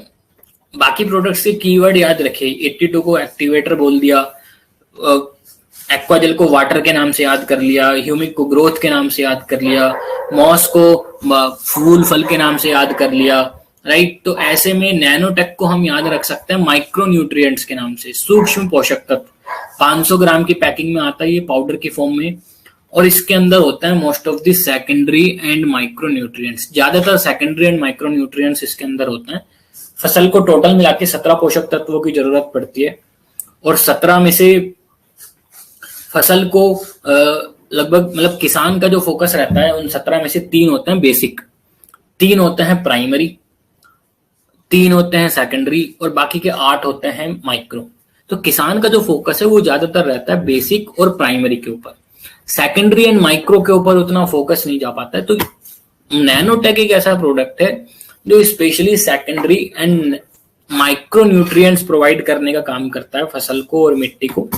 बाकी प्रोडक्ट्स के कीवर्ड याद रखे, 82 को एक्टिवेटर बोल दिया, एक्वाजेल को वाटर के नाम से याद कर लिया, ह्यूमिक को ग्रोथ के नाम से याद कर लिया, मॉस को फूल फल के नाम से याद कर लिया, राइट। तो ऐसे में नैनोटेक को हम याद रख सकते हैं माइक्रो न्यूट्रिएंट्स के नाम से, सूक्ष्म पोषक तत्व। 500 ग्राम की पैकिंग में आता है ये पाउडर की फॉर्म में, और इसके अंदर होता है most of the secondary and micro nutrients. ज्यादातर सेकेंडरी एंड माइक्रो न्यूट्रिएंट्स इसके अंदर होते हैं। फसल को टोटल मिला के 17 पोषक तत्वों की जरूरत पड़ती है, और 17 में से फसल को लगभग, मतलब किसान का जो फोकस रहता है उन 17 में से 3 होते हैं बेसिक, 3 होते हैं प्राइमरी, 3 होते हैं सेकेंडरी, और बाकी के 8 होते हैं माइक्रो। तो किसान का जो फोकस है वो ज्यादातर रहता है बेसिक और प्राइमरी के ऊपर, सेकेंडरी एंड माइक्रो के ऊपर उतना फोकस नहीं जा पाता है। तो नैनोटेक एक ऐसा प्रोडक्ट है जो specially secondary and micro nutrients provide करने का काम करता है फसल को और मिट्टी को।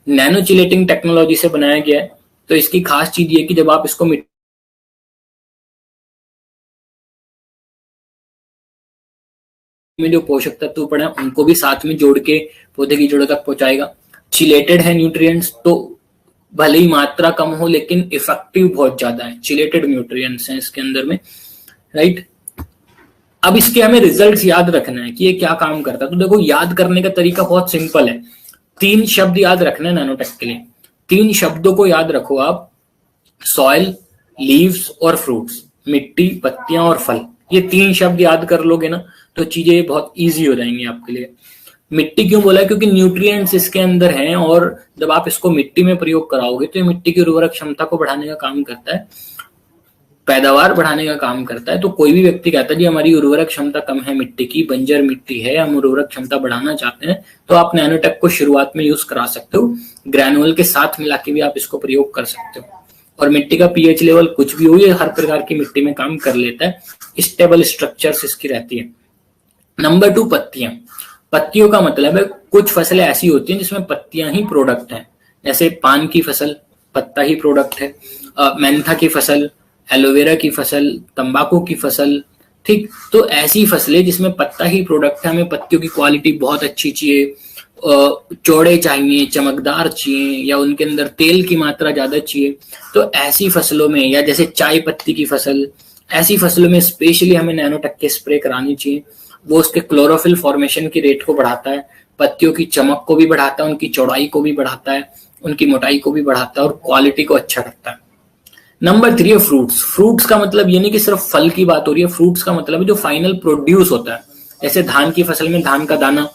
नैनो चिलेटिंग टेक्नोलॉजी से बनाया गया है। तो इसकी खास चीज ये कि जब आप इसको मिट्टी में जो पोषक तत्व पड़े हैं उनको भी साथ में जोड़ के पौधे की जड़ों तक पहुंचाएगा। चिलेटेड है न्यूट्रिएंट्स, तो भले ही मात्रा कम हो लेकिन इफेक्टिव बहुत ज्यादा है, चिलेटेड न्यूट्रिएंट्स हैं इसके अंदर में, राइट। अब इसके हमें रिजल्ट्स याद रखना है कि ये क्या काम करता है। तो देखो, याद करने का तरीका बहुत सिंपल है। 3 शब्द याद रखना है नैनोटेक के लिए। 3 शब्दों को याद रखो आप, सॉइल, लीव्स और फ्रूट्स, मिट्टी, पत्तियां और फल। ये 3 शब्द याद कर लोगे ना तो चीजें बहुत ईजी हो जाएंगी आपके लिए। मिट्टी क्यों बोला? क्योंकि न्यूट्रिएंट्स इसके अंदर हैं, और जब आप इसको मिट्टी में प्रयोग कराओगे तो ये मिट्टी की उर्वरक क्षमता को बढ़ाने का काम करता है, पैदावार बढ़ाने का काम करता है। तो कोई भी व्यक्ति कहता है जी हमारी उर्वरक क्षमता कम है, मिट्टी की बंजर मिट्टी है, हम उर्वरक क्षमता बढ़ाना चाहते हैं, तो आप नैनोटेक को शुरुआत में यूज करा सकते हो। ग्रैनुअल के साथ मिला के भी आप इसको प्रयोग कर सकते हो। और मिट्टी का पीएच लेवल कुछ भी हो, ये हर प्रकार की मिट्टी में काम कर लेता है, स्टेबल स्ट्रक्चर्स इसकी रहती है। नंबर 2, पत्तियां। पत्तियों का मतलब है कुछ फसलें ऐसी होती हैं जिसमें पत्तियां ही प्रोडक्ट हैं, जैसे पान की फसल पत्ता ही प्रोडक्ट है, मेंथा की फसल, एलोवेरा की फसल, तंबाकू की फसल, ठीक। तो ऐसी फसलें जिसमें पत्ता ही प्रोडक्ट है, हमें पत्तियों की क्वालिटी बहुत अच्छी चाहिए, चौड़े चाहिए, चमकदार चाहिए, या उनके अंदर तेल की मात्रा ज्यादा चाहिए, तो ऐसी फसलों में, या जैसे चाय पत्ती की फसल, ऐसी फसलों में स्पेशली हमें नैनोटेक के स्प्रे करानी चाहिए। वो उसके क्लोरोफिल फॉर्मेशन की रेट को बढ़ाता है, पत्तियों की चमक को भी बढ़ाता है, उनकी चौड़ाई को भी बढ़ाता है, उनकी मोटाई को भी बढ़ाता है, और क्वालिटी को अच्छा करता है। नंबर 3 है फ्रूट्स। फ्रूट्स का मतलब ये नहीं कि सिर्फ फल की बात हो रही है, फ्रूट्स का मतलब है जो फाइनल प्रोड्यूस होता है। जैसे धान की फसल में धान का दाना,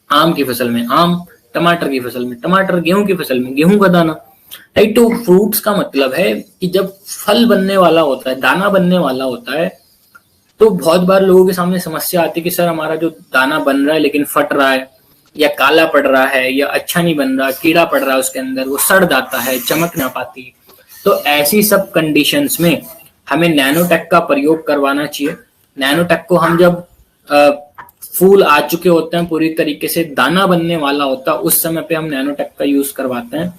आम की फसल में आम, टमाटर की फसल में टमाटर, गेहूं की फसल में गेहूं का दाना, राइट। तो फ्रूट्स का मतलब है कि जब फल बनने वाला होता है, दाना बनने वाला होता है, तो बहुत बार लोगों के सामने समस्या आती है कि सर हमारा जो दाना बन रहा है लेकिन फट रहा है, या काला पड़ रहा है, या अच्छा नहीं बन रहा, कीड़ा पड़ रहा है उसके अंदर, वो सड़ जाता है, चमक ना पाती। तो ऐसी सब कंडीशंस में हमें नैनोटेक का प्रयोग करवाना चाहिए। नैनोटेक को हम जब फूल आ चुके होते हैं, पूरी तरीके से दाना बनने वाला होता है, उस समय पे हम नैनोटेक का यूज करवाते हैं।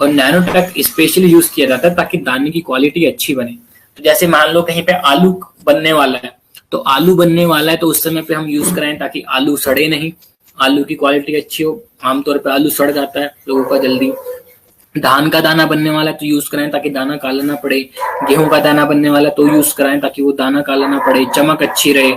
और नैनोटेक स्पेशली यूज किया जाता है ताकि दाने की क्वालिटी अच्छी बने। तो जैसे मान लो कहीं पे आलू बनने वाला है, तो आलू बनने वाला है तो उस समय पे हम यूज कराएं ताकि आलू सड़े नहीं, आलू की क्वालिटी अच्छी हो। आमतौर पे आलू सड़ जाता है लोगों का जल्दी। धान का दाना बनने वाला तो यूज कराएं ताकि दाना काला ना पड़े। गेहूं का दाना बनने वाला तो यूज कराएं ताकि वो दाना काला ना पड़े, चमक अच्छी रहे,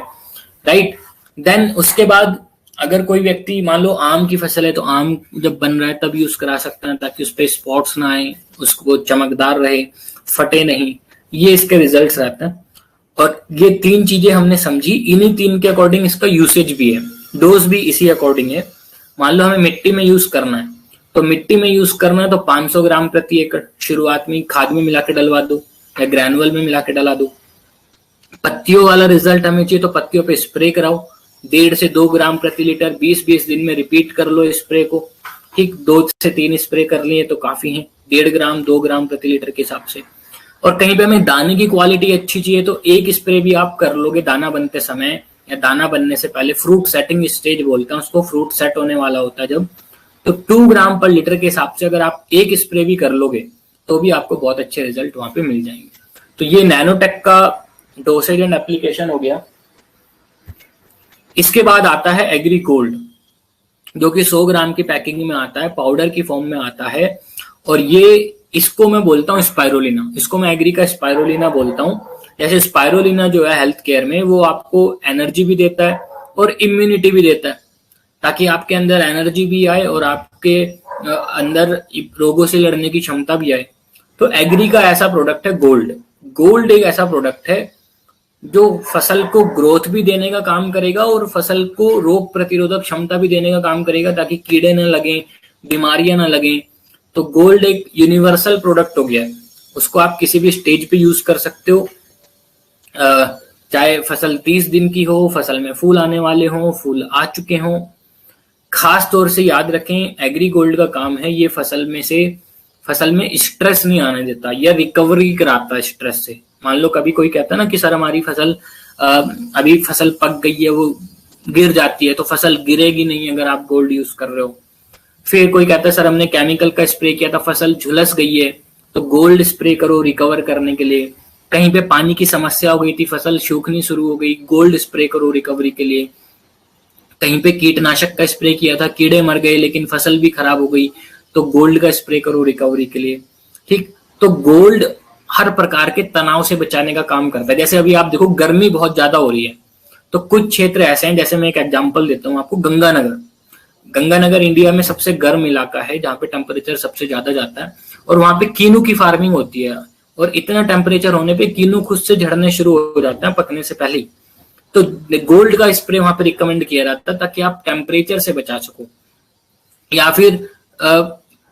राइट। देन उसके बाद अगर कोई व्यक्ति मान लो आम की फसल है तो आम जब बन रहा है तब यूज करा सकते हैं ताकि उस पर स्पॉट्स ना आए, उसको चमकदार रहे, फटे नहीं। ये इसके रिजल्ट्स रहते हैं। और ये 3 चीजें हमने समझी, इन्हीं 3 के अकॉर्डिंग इसका यूसेज भी है, डोज भी इसी अकॉर्डिंग है। मान लो हमें मिट्टी में यूज करना है तो मिट्टी में यूज करना है तो 500 ग्राम प्रति एकड़ शुरुआत में खाद में मिला के डलवा दो या ग्रैनुअल में मिला के डला दो। पत्तियों वाला रिजल्ट हमें चाहिए तो पत्तियों पे स्प्रे कराओ 1.5 से 2 ग्राम प्रति लीटर, 20-20 दिन में रिपीट कर लो स्प्रे को, ठीक। 2 से 3 स्प्रे कर लिए तो काफी है, 1.5 ग्राम 2 ग्राम प्रति लीटर के हिसाब से। और कहीं पे हमें दाने की क्वालिटी अच्छी चाहिए तो एक स्प्रे भी आप कर लोगे दाना बनते समय या दाना बनने से पहले, फ्रूट सेटिंग स्टेज बोलते हैं उसको, फ्रूट सेट होने वाला होता है जब, तो 2 ग्राम पर लीटर के हिसाब से अगर आप एक स्प्रे भी कर लोगे तो भी आपको बहुत अच्छे रिजल्ट वहां पे मिल जाएंगे। तो ये नैनोटेक का डोसेज एंड एप्लीकेशन हो गया। इसके बाद आता है एग्री गोल्ड, जो कि 100 ग्राम की पैकिंग में आता है, पाउडर की फॉर्म में आता है। और ये इसको मैं बोलता हूँ स्पाइरोलिना, इसको मैं एग्री का स्पाइरोलिना बोलता हूँ। जैसे स्पाइरोलिना जो है हेल्थ केयर में वो आपको एनर्जी भी देता है और इम्यूनिटी भी देता है, ताकि आपके अंदर एनर्जी भी आए और आपके अंदर रोगों से लड़ने की क्षमता भी आए। तो एग्री का ऐसा प्रोडक्ट है गोल्ड। गोल्ड एक ऐसा प्रोडक्ट है जो फसल को ग्रोथ भी देने का काम करेगा और फसल को रोग प्रतिरोधक क्षमता भी देने का काम करेगा ताकि कीड़े न लगे, बीमारियां न लगे। तो गोल्ड एक यूनिवर्सल प्रोडक्ट हो गया है, उसको आप किसी भी स्टेज पे यूज कर सकते हो, चाहे फसल 30 दिन की हो, फसल में फूल आने वाले हों, फूल आ चुके हों। खास तौर से याद रखें एग्री गोल्ड का काम है ये फसल में स्ट्रेस नहीं आने देता या रिकवरी कराता है स्ट्रेस से। मान लो कभी कोई कहता है ना कि सर हमारी फसल अभी फसल पक गई है, वो गिर जाती है, तो फसल गिरेगी नहीं अगर आप गोल्ड यूज कर रहे हो। फिर कोई कहता है सर हमने केमिकल का स्प्रे किया था, फसल झुलस गई है, तो गोल्ड स्प्रे करो रिकवर करने के लिए। कहीं पे पानी की समस्या हो गई थी, फसल सूखनी शुरू हो गई, गोल्ड स्प्रे करो रिकवरी के लिए। कहीं पे कीटनाशक का स्प्रे किया था, कीड़े मर गए लेकिन फसल भी खराब हो गई, तो गोल्ड का स्प्रे करो रिकवरी के लिए, ठीक। तो गोल्ड हर प्रकार के तनाव से बचाने का काम करता है। जैसे अभी आप देखो गर्मी बहुत ज्यादा हो रही है, तो कुछ क्षेत्र ऐसे हैं, जैसे मैं एक एग्जांपल देता हूँ आपको, गंगानगर इंडिया में सबसे गर्म इलाका है जहाँ पे टेम्परेचर सबसे ज्यादा जाता है, और वहां पे कीनू की फार्मिंग होती है। और इतना टेम्परेचर होने पे कीनू खुद से झड़ने शुरू हो जाते हैं पकने से पहले ही। तो गोल्ड का स्प्रे वहां पे रिकमेंड किया जाता है ताकि आप टेम्परेचर से बचा सको। या फिर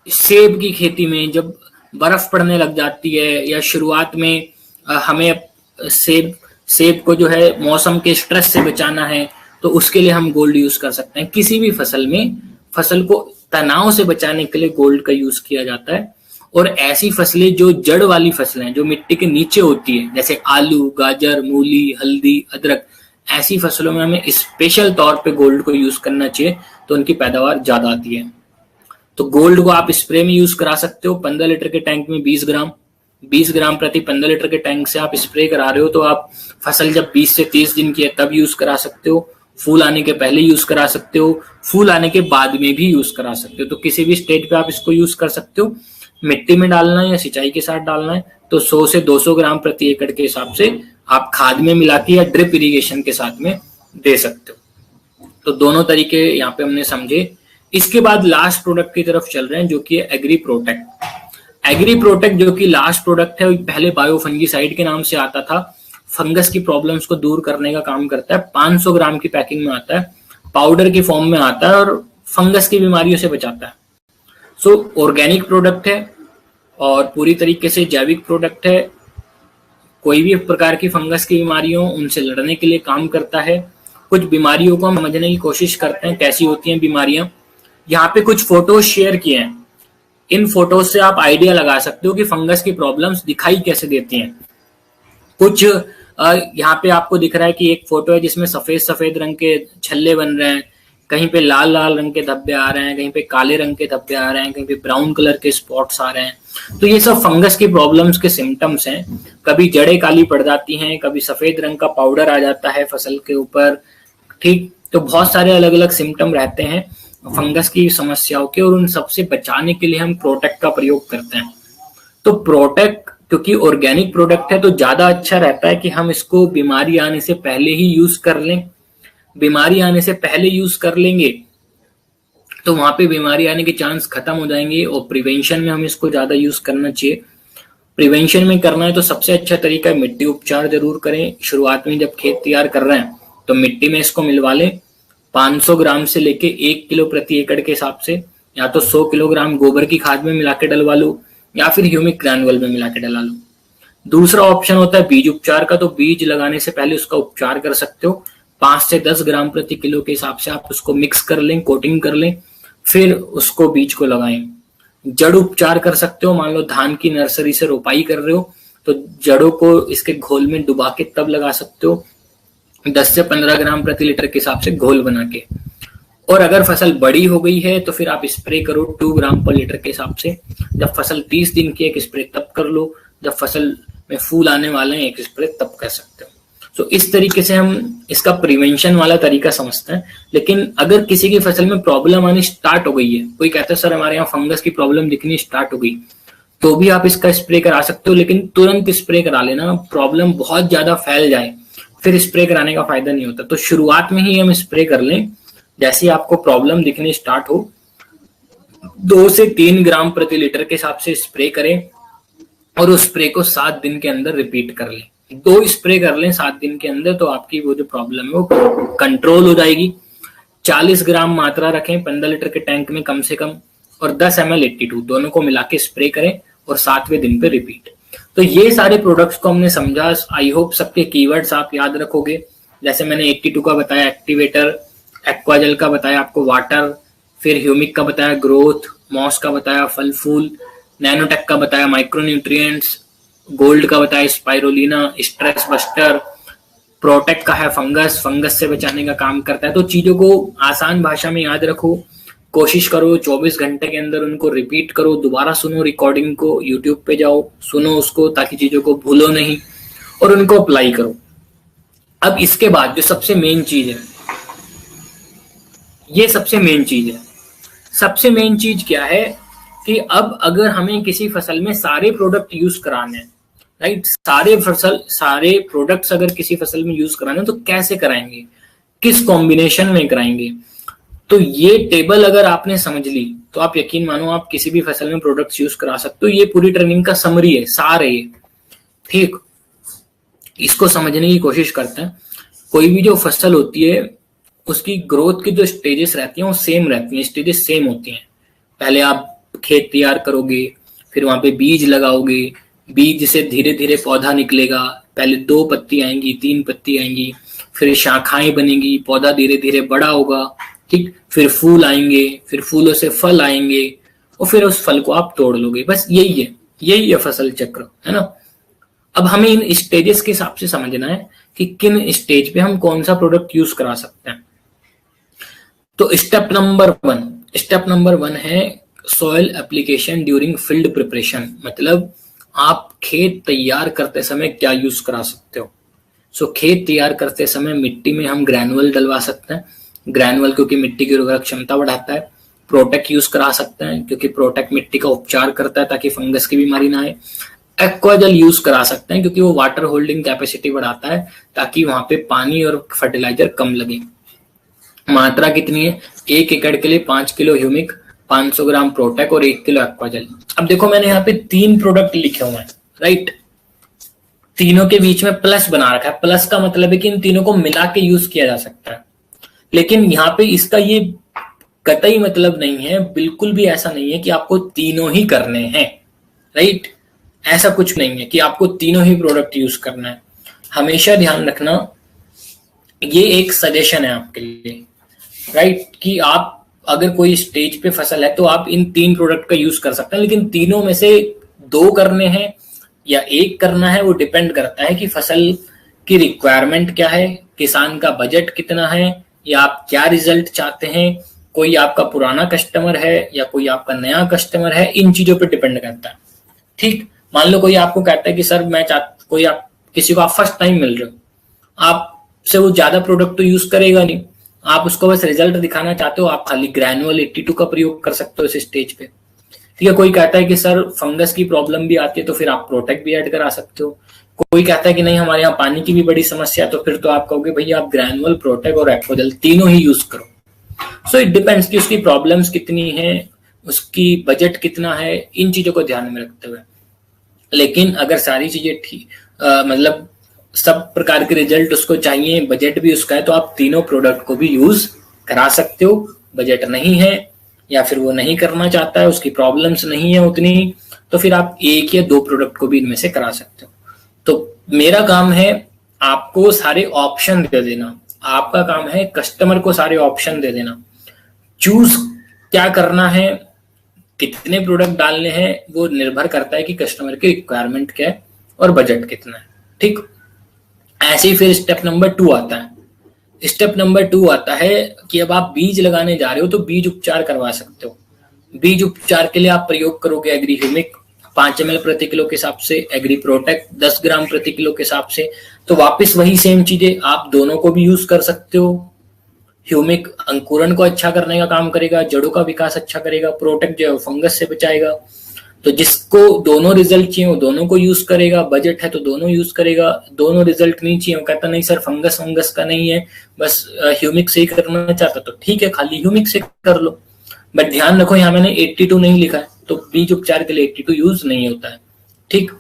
सेब की खेती में जब बर्फ पड़ने लग जाती है या शुरुआत में हमें सेब को जो है मौसम के स्ट्रेस से बचाना है, तो उसके लिए हम गोल्ड यूज कर सकते हैं। किसी भी फसल में फसल को तनाव से बचाने के लिए गोल्ड का यूज किया जाता है। और ऐसी फसलें जो जड़ वाली फसलें जो मिट्टी के नीचे होती है, जैसे आलू, गाजर, मूली, हल्दी, अदरक, ऐसी फसलों में हमें स्पेशल तौर पे गोल्ड को यूज करना चाहिए, तो उनकी पैदावार ज्यादा आती है। तो गोल्ड को आप स्प्रे में यूज करा सकते हो। 15 लीटर के टैंक में 20 ग्राम प्रति 15 लीटर के टैंक से आप स्प्रे करा रहे हो, तो आप फसल जब 20 से 30 दिन की है तब यूज करा सकते हो, फूल आने के पहले यूज करा सकते हो, फूल आने के बाद में भी यूज करा सकते हो। तो किसी भी स्टेज पे आप इसको यूज कर सकते हो। मिट्टी में डालना है या सिंचाई के साथ डालना है तो 100 से 200 ग्राम प्रति एकड़ के हिसाब से आप खाद में मिला के या ड्रिप इरिगेशन के साथ में दे सकते हो। तो दोनों तरीके यहाँ पे हमने समझे। इसके बाद लास्ट प्रोडक्ट की तरफ चल रहे हैं जो कि है एग्री प्रोटेक्ट जो कि लास्ट प्रोडक्ट है। पहले बायो फंगीसाइड के नाम से आता था, फंगस की प्रॉब्लम्स को दूर करने का काम करता है। 500 ग्राम की पैकिंग में आता है, पाउडर की फॉर्म में आता है और फंगस की बीमारियों से बचाता है। सो ऑर्गेनिक प्रोडक्ट है और पूरी तरीके से जैविक प्रोडक्ट है। कोई भी प्रकार की फंगस की बीमारियों उनसे लड़ने के लिए काम करता है। कुछ बीमारियों को हम समझने की कोशिश करते हैं कैसी होती हैं बीमारियां। यहाँ पे कुछ फोटोज शेयर किए हैं, इन फोटोज से आप आइडिया लगा सकते हो कि फंगस की प्रॉब्लम्स दिखाई कैसे देती हैं। कुछ यहाँ पे आपको दिख रहा है कि एक फोटो है जिसमें सफेद रंग के छल्ले बन रहे हैं, कहीं पे लाल रंग के धब्बे आ रहे हैं, कहीं पे काले रंग के धब्बे आ रहे हैं, कहीं पे ब्राउन कलर के स्पॉट्स आ रहे हैं। तो ये सब फंगस की प्रॉब्लम्स के सिम्टम्स हैं। कभी जड़ें काली पड़ जाती हैं, कभी सफेद रंग का पाउडर आ जाता है फसल के ऊपर, ठीक। तो बहुत सारे अलग अलग सिम्टम रहते हैं फंगस की समस्याओं के, और उन सबसे बचाने के लिए हम प्रोटेक्ट का प्रयोग करते हैं। तो प्रोटेक्ट क्योंकि ऑर्गेनिक प्रोडक्ट है तो ज्यादा अच्छा रहता है कि हम इसको बीमारी आने से पहले ही यूज कर लें। बीमारी आने से पहले यूज कर लेंगे तो वहां पे बीमारी आने के चांस खत्म हो जाएंगे, और प्रिवेंशन में हम इसको ज्यादा यूज करना चाहिए। प्रिवेंशन में करना है तो सबसे अच्छा तरीका है मिट्टी उपचार जरूर करें। शुरुआत में जब खेत तैयार कर रहे हैं तो मिट्टी में इसको मिलवा लें 500 ग्राम से लेके 1 किलो प्रति एकड़ के हिसाब से, या तो 100 किलोग्राम गोबर की खाद में मिला के डलवा लो या फिर ह्यूमिक ग्रैनुअल में मिला के डला लो। दूसरा ऑप्शन होता है बीज उपचार का, तो बीज लगाने से पहले उसका उपचार कर सकते हो। 5 से 10 ग्राम प्रति किलो के हिसाब से आप उसको मिक्स कर लें, कोटिंग कर लें, फिर उसको बीज को लगाएं। जड़ उपचार कर सकते हो, मान लो धान की नर्सरी से रोपाई कर रहे हो तो जड़ों को इसके घोल में डुबा के तब लगा सकते हो, 10 से 15 ग्राम प्रति लीटर के हिसाब से घोल बना के। और अगर फसल बड़ी हो गई है तो फिर आप स्प्रे करो 2 ग्राम पर लीटर के हिसाब से। जब फसल 30 दिन की एक स्प्रे तब कर लो, जब फसल में फूल आने वाले हैं एक स्प्रे तब कर सकते हो। तो इस तरीके से हम इसका प्रिवेंशन वाला तरीका समझते हैं। लेकिन अगर किसी की फसल में प्रॉब्लम आनी स्टार्ट हो गई है, कोई कहता है सर हमारे यहाँ फंगस की प्रॉब्लम दिखनी स्टार्ट हो गई, तो भी आप इसका स्प्रे करा सकते हो, लेकिन तुरंत स्प्रे करा लेना। प्रॉब्लम बहुत ज्यादा फैल जाए फिर स्प्रे कराने का फायदा नहीं होता। तो शुरुआत में ही हम स्प्रे कर लें, जैसे ही आपको प्रॉब्लम दिखनी स्टार्ट हो 2 से 3 ग्राम प्रति लीटर के हिसाब से स्प्रे करें, और उस स्प्रे को 7 दिन के अंदर रिपीट कर लें। 2 स्प्रे कर लें 7 दिन के अंदर, तो आपकी वो जो प्रॉब्लम है वो कंट्रोल हो जाएगी। 40 ग्राम मात्रा रखें 15 लीटर के टैंक में कम से कम, और 10 ml 82 दोनों को मिला के स्प्रे करें और 7वें दिन पे रिपीट। तो ये सारे प्रोडक्ट्स को हमने समझा। आई होप सबके कीवर्ड्स आप याद रखोगे। जैसे मैंने 82 का बताया एक्टिवेटर, एक्वाजेल का बताया आपको वाटर, फिर ह्यूमिक का बताया ग्रोथ, मॉस का बताया फल फूल, नैनोटेक का बताया माइक्रोन्यूट्रिएंट्स, गोल्ड का बताया स्पाइरोलिना, स्ट्रेस बस्टर, प्रोटेक्ट का है फंगस, फंगस से बचाने का काम करता है। तो चीजों को आसान भाषा में याद रखो, कोशिश करो 24 घंटे के अंदर उनको रिपीट करो, दोबारा सुनो रिकॉर्डिंग को, यूट्यूब पे जाओ सुनो उसको, ताकि चीजों को भूलो नहीं, और उनको अप्लाई करो। अब इसके बाद जो सबसे मेन चीज है, ये सबसे मेन चीज है। सबसे मेन चीज क्या है कि अब अगर हमें किसी फसल में सारे प्रोडक्ट यूज कराने हैं, राइट, सारे प्रोडक्ट्स अगर किसी फसल में यूज कराने हैं तो कैसे कराएंगे, किस कॉम्बिनेशन में कराएंगे। तो ये टेबल अगर आपने समझ ली तो आप यकीन मानो आप किसी भी फसल में प्रोडक्ट्स यूज करा सकते हो। ये पूरी ट्रेनिंग का समरी है, सार है ये, ठीक। इसको समझने की कोशिश करते हैं। कोई भी जो फसल होती है उसकी ग्रोथ की जो स्टेजेस रहती हैं वो सेम रहती हैं, स्टेजेस सेम होती हैं। पहले आप खेत तैयार करोगे, फिर वहां पे बीज लगाओगे, बीज से धीरे धीरे पौधा निकलेगा। पहले 2 पत्ती आएंगी, 3 पत्ती आएंगी, फिर शाखाएं बनेंगी, पौधा धीरे धीरे बड़ा होगा, ठीक। फिर फूल आएंगे, फिर फूलों से फल आएंगे, और फिर उस फल को आप तोड़ लोगे। बस यही है फसल चक्र, है ना। अब हमें इन स्टेजेस के हिसाब से समझना है कि किन स्टेज पे हम कौन सा प्रोडक्ट यूज करा सकते हैं। तो स्टेप नंबर 1 है soil application during field preparation. मतलब आप खेत तैयार करते समय क्या यूज करा सकते हो। खेत तैयार करते समय मिट्टी में हम ग्रैनुअल डलवा सकते हैं। ग्रैनुअल क्योंकि मिट्टी की उर्वरक क्षमता बढ़ाता है। प्रोटेक्ट यूज करा सकते हैं क्योंकि प्रोटेक्ट मिट्टी का उपचार करता है ताकि फंगस की बीमारी ना आए। एक्वाजल यूज करा सकते हैं क्योंकि वो वाटर होल्डिंग कैपेसिटी बढ़ाता है ताकि वहां पे पानी और फर्टिलाइजर कम लगे। मात्रा कितनी है, 1 एकड़ के लिए 5 किलो ह्यूमिक, 500 ग्राम प्रोटेक्ट और 1 किलो एक्वाजल। अब देखो मैंने यहाँ पे 3 प्रोडक्ट लिखे हुए हैं, राइट। तीनों के बीच में प्लस बना रखा है। प्लस का मतलब है कि इन तीनों को मिला के यूज किया जा सकता है, लेकिन यहाँ पे इसका ये कतई मतलब नहीं है, बिल्कुल भी ऐसा नहीं है कि आपको तीनों ही करने हैं, राइट। ऐसा कुछ नहीं है कि आपको तीनों ही प्रोडक्ट यूज करना है। हमेशा ध्यान रखना, ये एक सजेशन है आपके लिए, राइट, कि आप अगर कोई स्टेज पे फसल है तो आप इन 3 प्रोडक्ट का यूज कर सकते हैं, लेकिन तीनों में से 2 करने हैं या 1 करना है वो डिपेंड करता है कि फसल की रिक्वायरमेंट क्या है, किसान का बजट कितना है, या आप क्या रिजल्ट चाहते हैं, कोई आपका पुराना कस्टमर है या कोई आपका नया कस्टमर है, इन चीजों पे डिपेंड करता है, ठीक। मान लो कोई आपको कहता है कि सर मैं किसी को आप फर्स्ट टाइम मिल रहे हो, आपसे वो ज्यादा प्रोडक्ट तो यूज करेगा नहीं, आप उसको बस रिजल्ट दिखाना चाहते हो, आप खाली ग्रैनुअल 82 का प्रयोग कर सकते हो इस स्टेज पे। ठीक है, कोई कहता है कि सर फंगस की प्रॉब्लम भी आती है तो फिर आप प्रोटेक्ट भी ऐड करा सकते हो। कोई कहता है कि नहीं हमारे यहाँ पानी की भी बड़ी समस्या है, तो फिर तो आप कहोगे भैया आप ग्रैनुअल, प्रोटेक्ट और एक्वाजल तीनों ही यूज करो। सो इट डिपेंड्स कि उसकी प्रॉब्लम्स कितनी है, उसकी बजट कितना है, इन चीजों को ध्यान में रखते हुए। लेकिन अगर सारी चीजें ठीक, मतलब सब प्रकार के रिजल्ट उसको चाहिए, बजट भी उसका है, तो आप तीनों प्रोडक्ट को भी यूज करा सकते हो। बजट नहीं है या फिर वो नहीं करना चाहता है, उसकी प्रॉब्लम्स नहीं है उतनी, तो फिर आप एक या दो प्रोडक्ट को भी इनमें से करा सकते हो। तो मेरा काम है आपको सारे ऑप्शन दे देना, आपका काम है कस्टमर को सारे ऑप्शन दे देना। चूज क्या करना है, कितने प्रोडक्ट डालने हैं, वो निर्भर करता है कि कस्टमर की रिक्वायरमेंट क्या है और बजट कितना है। ठीक, ऐसे ही फिर स्टेप नंबर 2 आता है। स्टेप नंबर 2 आता है कि अब आप बीज लगाने जा रहे हो तो बीज उपचार करवा सकते हो। बीज उपचार के लिए आप प्रयोग करोगे एग्री ह्यूमिक 5 ml प्रति किलो के हिसाब से, एग्री प्रोटेक्ट 10 ग्राम प्रति किलो के हिसाब से। तो वापस वही सेम चीजें आप दोनों को भी यूज कर सकते हो। ह्यूमिक अंकुरण को अच्छा करने का काम करेगा, जड़ों का विकास अच्छा करेगा, प्रोटेक्ट जो है फंगस से बचाएगा। तो जिसको दोनों रिजल्ट चाहिए वो दोनों को यूज करेगा, बजट है तो दोनों यूज करेगा। दोनों रिजल्ट नहीं चाहिए, वो कहता नहीं सर फंगस का नहीं है, बस ह्यूमिक से ही करना चाहता, तो ठीक है खाली ह्यूमिक से कर लो। बट ध्यान रखो यहाँ मैंने 82 नहीं लिखा है, तो बीज उपचार के लिए 82 यूज नहीं होता है। ठीक,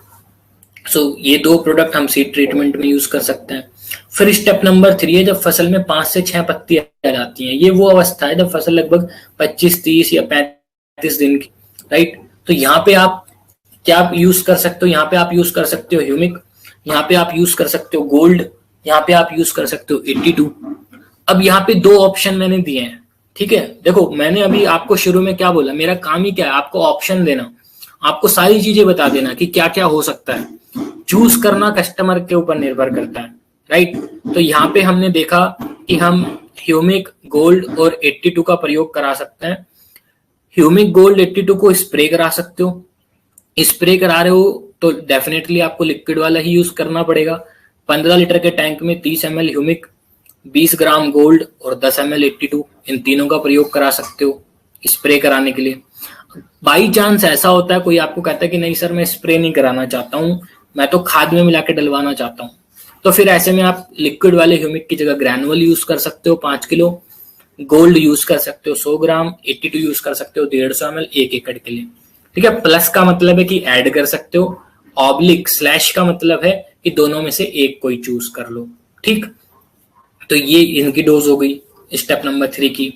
सो ये दो प्रोडक्ट हम सीड ट्रीटमेंट में यूज कर सकते हैं। फिर स्टेप नंबर 3 है जब फसल में 5 से 6 पत्ती आ जाती हैं। ये वो अवस्था है जब फसल लगभग 25, 30 या 35 दिन की, राइट। तो यहाँ पे आप क्या यूज कर सकते हो, यहाँ पे आप यूज कर सकते हो ह्यूमिक, यहाँ पे आप यूज कर सकते हो गोल्ड, यहाँ पे आप यूज कर सकते हो 82। अब यहाँ पे दो ऑप्शन मैंने दिए हैं। ठीक है, देखो मैंने अभी आपको शुरू में क्या बोला, मेरा काम ही क्या है, आपको ऑप्शन देना, आपको सारी चीजें बता देना कि क्या क्या हो सकता है। चूज करना कस्टमर के ऊपर निर्भर करता है, राइट। तो यहाँ पे हमने देखा कि हम ह्यूमिक, गोल्ड और 82 का प्रयोग करा सकते हैं। ह्यूमिक गोल्ड 82 को स्प्रे करा सकते हो। स्प्रे करा रहे हो तो डेफिनेटली आपको लिक्विड वाला ही यूज करना पड़ेगा। 15 लीटर के टैंक में 30 ml ह्यूमिक, 20 ग्राम गोल्ड और 10 ml 82, इन तीनों का प्रयोग करा सकते हो स्प्रे कराने के लिए। बाई चांस ऐसा होता है कोई आपको कहता है कि नहीं सर मैं स्प्रे नहीं कराना चाहता हूँ, मैं तो खाद में मिला के डलवाना चाहता हूँ, तो फिर ऐसे में आप लिक्विड वाले ह्यूमिक की जगह ग्रैनुअल यूज कर सकते हो 5 किलो, गोल्ड यूज कर सकते हो 100 ग्राम, 82 यूज कर सकते हो 150 ml 1 एकड़ के लिए। ठीक है, प्लस का मतलब है कि ऐड कर सकते हो, ऑब्लिक स्लैश का मतलब है कि दोनों में से एक कोई चूज कर लो। ठीक, तो ये इनकी डोज हो गई स्टेप नंबर 3 की।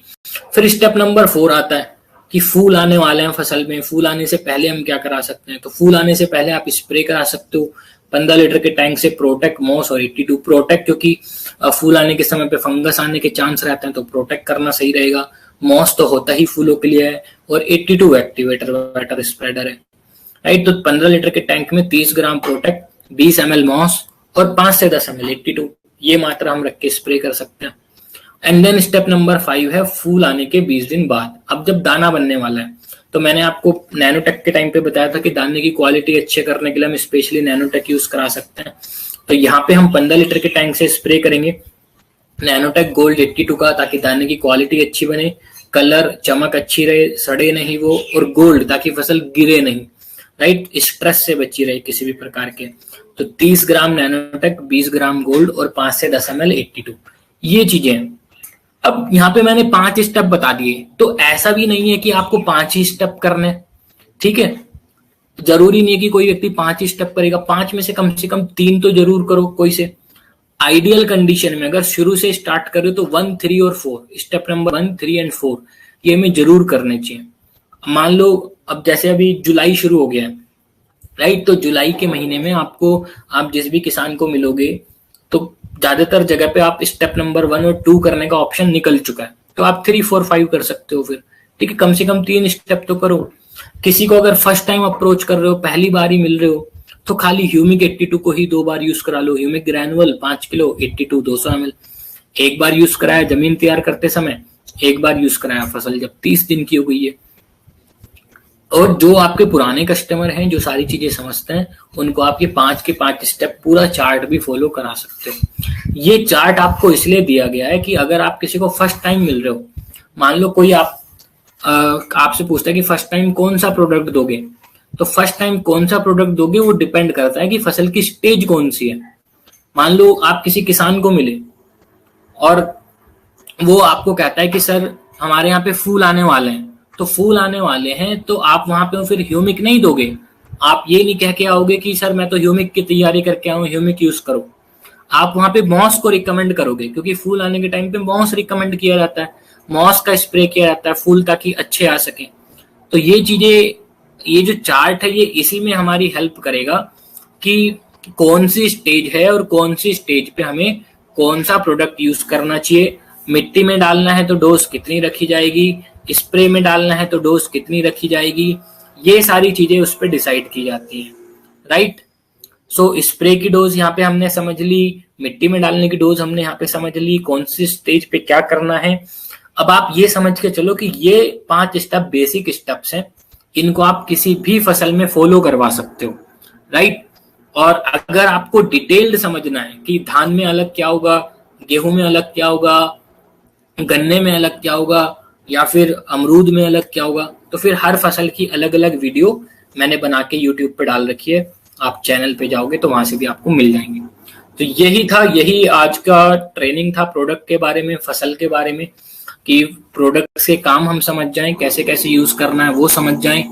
फिर स्टेप नंबर 4 आता है कि फूल आने वाले हैं फसल में, फूल आने से पहले हम क्या करा सकते हैं। तो फूल आने से पहले आप स्प्रे करा सकते हो 15 लीटर के टैंक से प्रोटेक्ट, मॉस और 82। प्रोटेक्ट क्योंकि फूल आने के समय पे फंगस आने के चांस रहते हैं, तो प्रोटेक्ट करना सही रहेगा। मॉस तो होता ही फूलों के लिए है, और 82 एक्टिवेटर वाटर स्प्रेडर है, राइट। तो 15 लीटर के टैंक में 30 ग्राम प्रोटेक्ट, 20 ml मॉस और 5 से 10 ml 82, ये मात्रा हम रख के स्प्रे कर सकते हैं। एंड देन स्टेप नंबर 5 है फूल आने के 20 दिन बाद। अब जब दाना बनने वाला है, तो मैंने आपको नैनोटेक के टाइम पे बताया था कि दाने की क्वालिटी अच्छे करने के लिए हम स्पेशली नैनोटेक यूज करा सकते हैं। तो यहाँ पे हम 15 लीटर के टैंक से स्प्रे करेंगे नैनोटेक गोल्ड 82 का, ताकि दाने की क्वालिटी अच्छी बने, कलर चमक अच्छी रहे, सड़े नहीं वो, और गोल्ड ताकि फसल गिरे नहीं, राइट, स्ट्रेस से बची रहे किसी भी प्रकार के। तो 30 ग्राम नैनोटेक, 20 ग्राम गोल्ड और 5 से 10 ml 82, ये चीजें। अब यहाँ पे मैंने 5 स्टेप बता दिए, तो ऐसा भी नहीं है कि आपको 5 ही स्टेप करने, ठीक है। जरूरी नहीं है कि कोई व्यक्ति 5 ही स्टेप करेगा, 5 में से कम 3 तो जरूर करो कोई से। आइडियल कंडीशन में अगर शुरू से स्टार्ट करो तो 1, 3 और 4, स्टेप नंबर 1, 3 एंड 4 ये हमें जरूर करने चाहिए। मान लो अब जैसे अभी जुलाई शुरू हो गया है, राइट, तो जुलाई के महीने में आपको, आप जिस भी किसान को मिलोगे तो ज्यादातर जगह पे आप स्टेप नंबर 1 और 2 करने का ऑप्शन निकल चुका है, तो आप 3, 4, 5 कर सकते हो फिर, ठीक है। कम से कम 3 स्टेप तो करो। किसी को अगर फर्स्ट टाइम अप्रोच कर रहे हो, पहली बार ही मिल रहे हो, तो खाली ह्यूमिक 82 को ही 2 बार यूज करा लो। ह्यूमिक ग्रैनुअल 5 किलो, 82 200 ml, एक बार यूज कराया जमीन तैयार करते समय, एक बार यूज कराया फसल जब 30 दिन की हो गई है। और जो आपके पुराने कस्टमर हैं, जो सारी चीजें समझते हैं, उनको आप ये 5 के 5 स्टेप पूरा चार्ट भी फॉलो करा सकते हो। ये चार्ट आपको इसलिए दिया गया है कि अगर आप किसी को फर्स्ट टाइम मिल रहे हो, मान लो कोई आपसे पूछता है कि फर्स्ट टाइम कौन सा प्रोडक्ट दोगे, तो फर्स्ट टाइम कौन सा प्रोडक्ट दोगे वो डिपेंड करता है कि फसल की स्टेज कौन सी है। मान लो आप किसी किसान को मिले और वो आपको कहता है कि सर हमारे यहाँ पे फूल आने वाले हैं, तो फूल आने वाले हैं तो आप वहां पे फिर ह्यूमिक नहीं दोगे। आप ये नहीं कह के आओगे कि सर मैं तो ह्यूमिक की तैयारी करके आऊँ, ह्यूमिक यूज करो। आप वहां पे मॉस को रिकमेंड करोगे, क्योंकि फूल आने के टाइम पे मॉस रिकमेंड किया जाता है, मॉस का स्प्रे किया जाता है फूल ताकि अच्छे आ सके। तो ये चीजें, ये जो चार्ट है ये इसी में हमारी हेल्प करेगा कि कौन सी स्टेज है और कौन सी स्टेज पे हमें कौन सा प्रोडक्ट यूज करना चाहिए। मिट्टी में डालना है तो डोज कितनी रखी जाएगी, स्प्रे में डालना है तो डोज कितनी रखी जाएगी, ये सारी चीजें उस पर डिसाइड की जाती है, राइट। सो स्प्रे की डोज यहाँ पे हमने समझ ली, मिट्टी में डालने की डोज हमने यहाँ पे समझ ली, कौन सी स्टेज पे क्या करना है। अब आप ये समझ के चलो कि ये 5 स्टेप बेसिक स्टेप्स हैं, इनको आप किसी भी फसल में फॉलो करवा सकते हो, राइट। और अगर आपको डिटेल्ड समझना है कि धान में अलग क्या होगा, गेहूं में अलग क्या होगा, गन्ने में अलग क्या होगा, या फिर अमरूद में अलग क्या होगा, तो फिर हर फसल की अलग अलग वीडियो मैंने बना के यूट्यूब पे डाल रखी है। आप चैनल पे जाओगे तो वहां से भी आपको मिल जाएंगे। तो यही आज का ट्रेनिंग था प्रोडक्ट के बारे में, फसल के बारे में, कि प्रोडक्ट से काम हम समझ जाएं, कैसे कैसे यूज करना है वो समझ जाएं,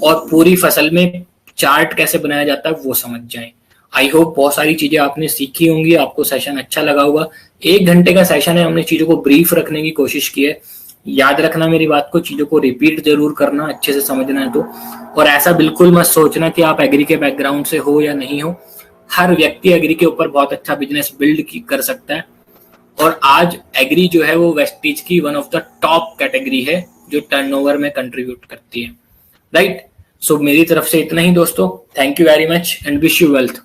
और पूरी फसल में चार्ट कैसे बनाया जाता है वो समझ जाएं। आई होप बहुत सारी चीजें आपने सीखी होंगी, आपको सेशन अच्छा लगा होगा। 1 घंटे का सेशन है, हमने चीजों को ब्रीफ रखने की कोशिश की है। याद रखना मेरी बात को, चीजों को रिपीट जरूर करना, अच्छे से समझना है तो। और ऐसा बिल्कुल मत सोचना कि आप एग्री के बैकग्राउंड से हो या नहीं हो। हर व्यक्ति एग्री के ऊपर बहुत अच्छा बिजनेस बिल्ड कर सकता है, और आज एग्री जो है वो वेस्टीज की one of the top category है जो टर्नओवर में कंट्रीब्यूट करती है, राइट। सो मेरी तरफ से इतना ही दोस्तों, thank you very much and wish you wealth.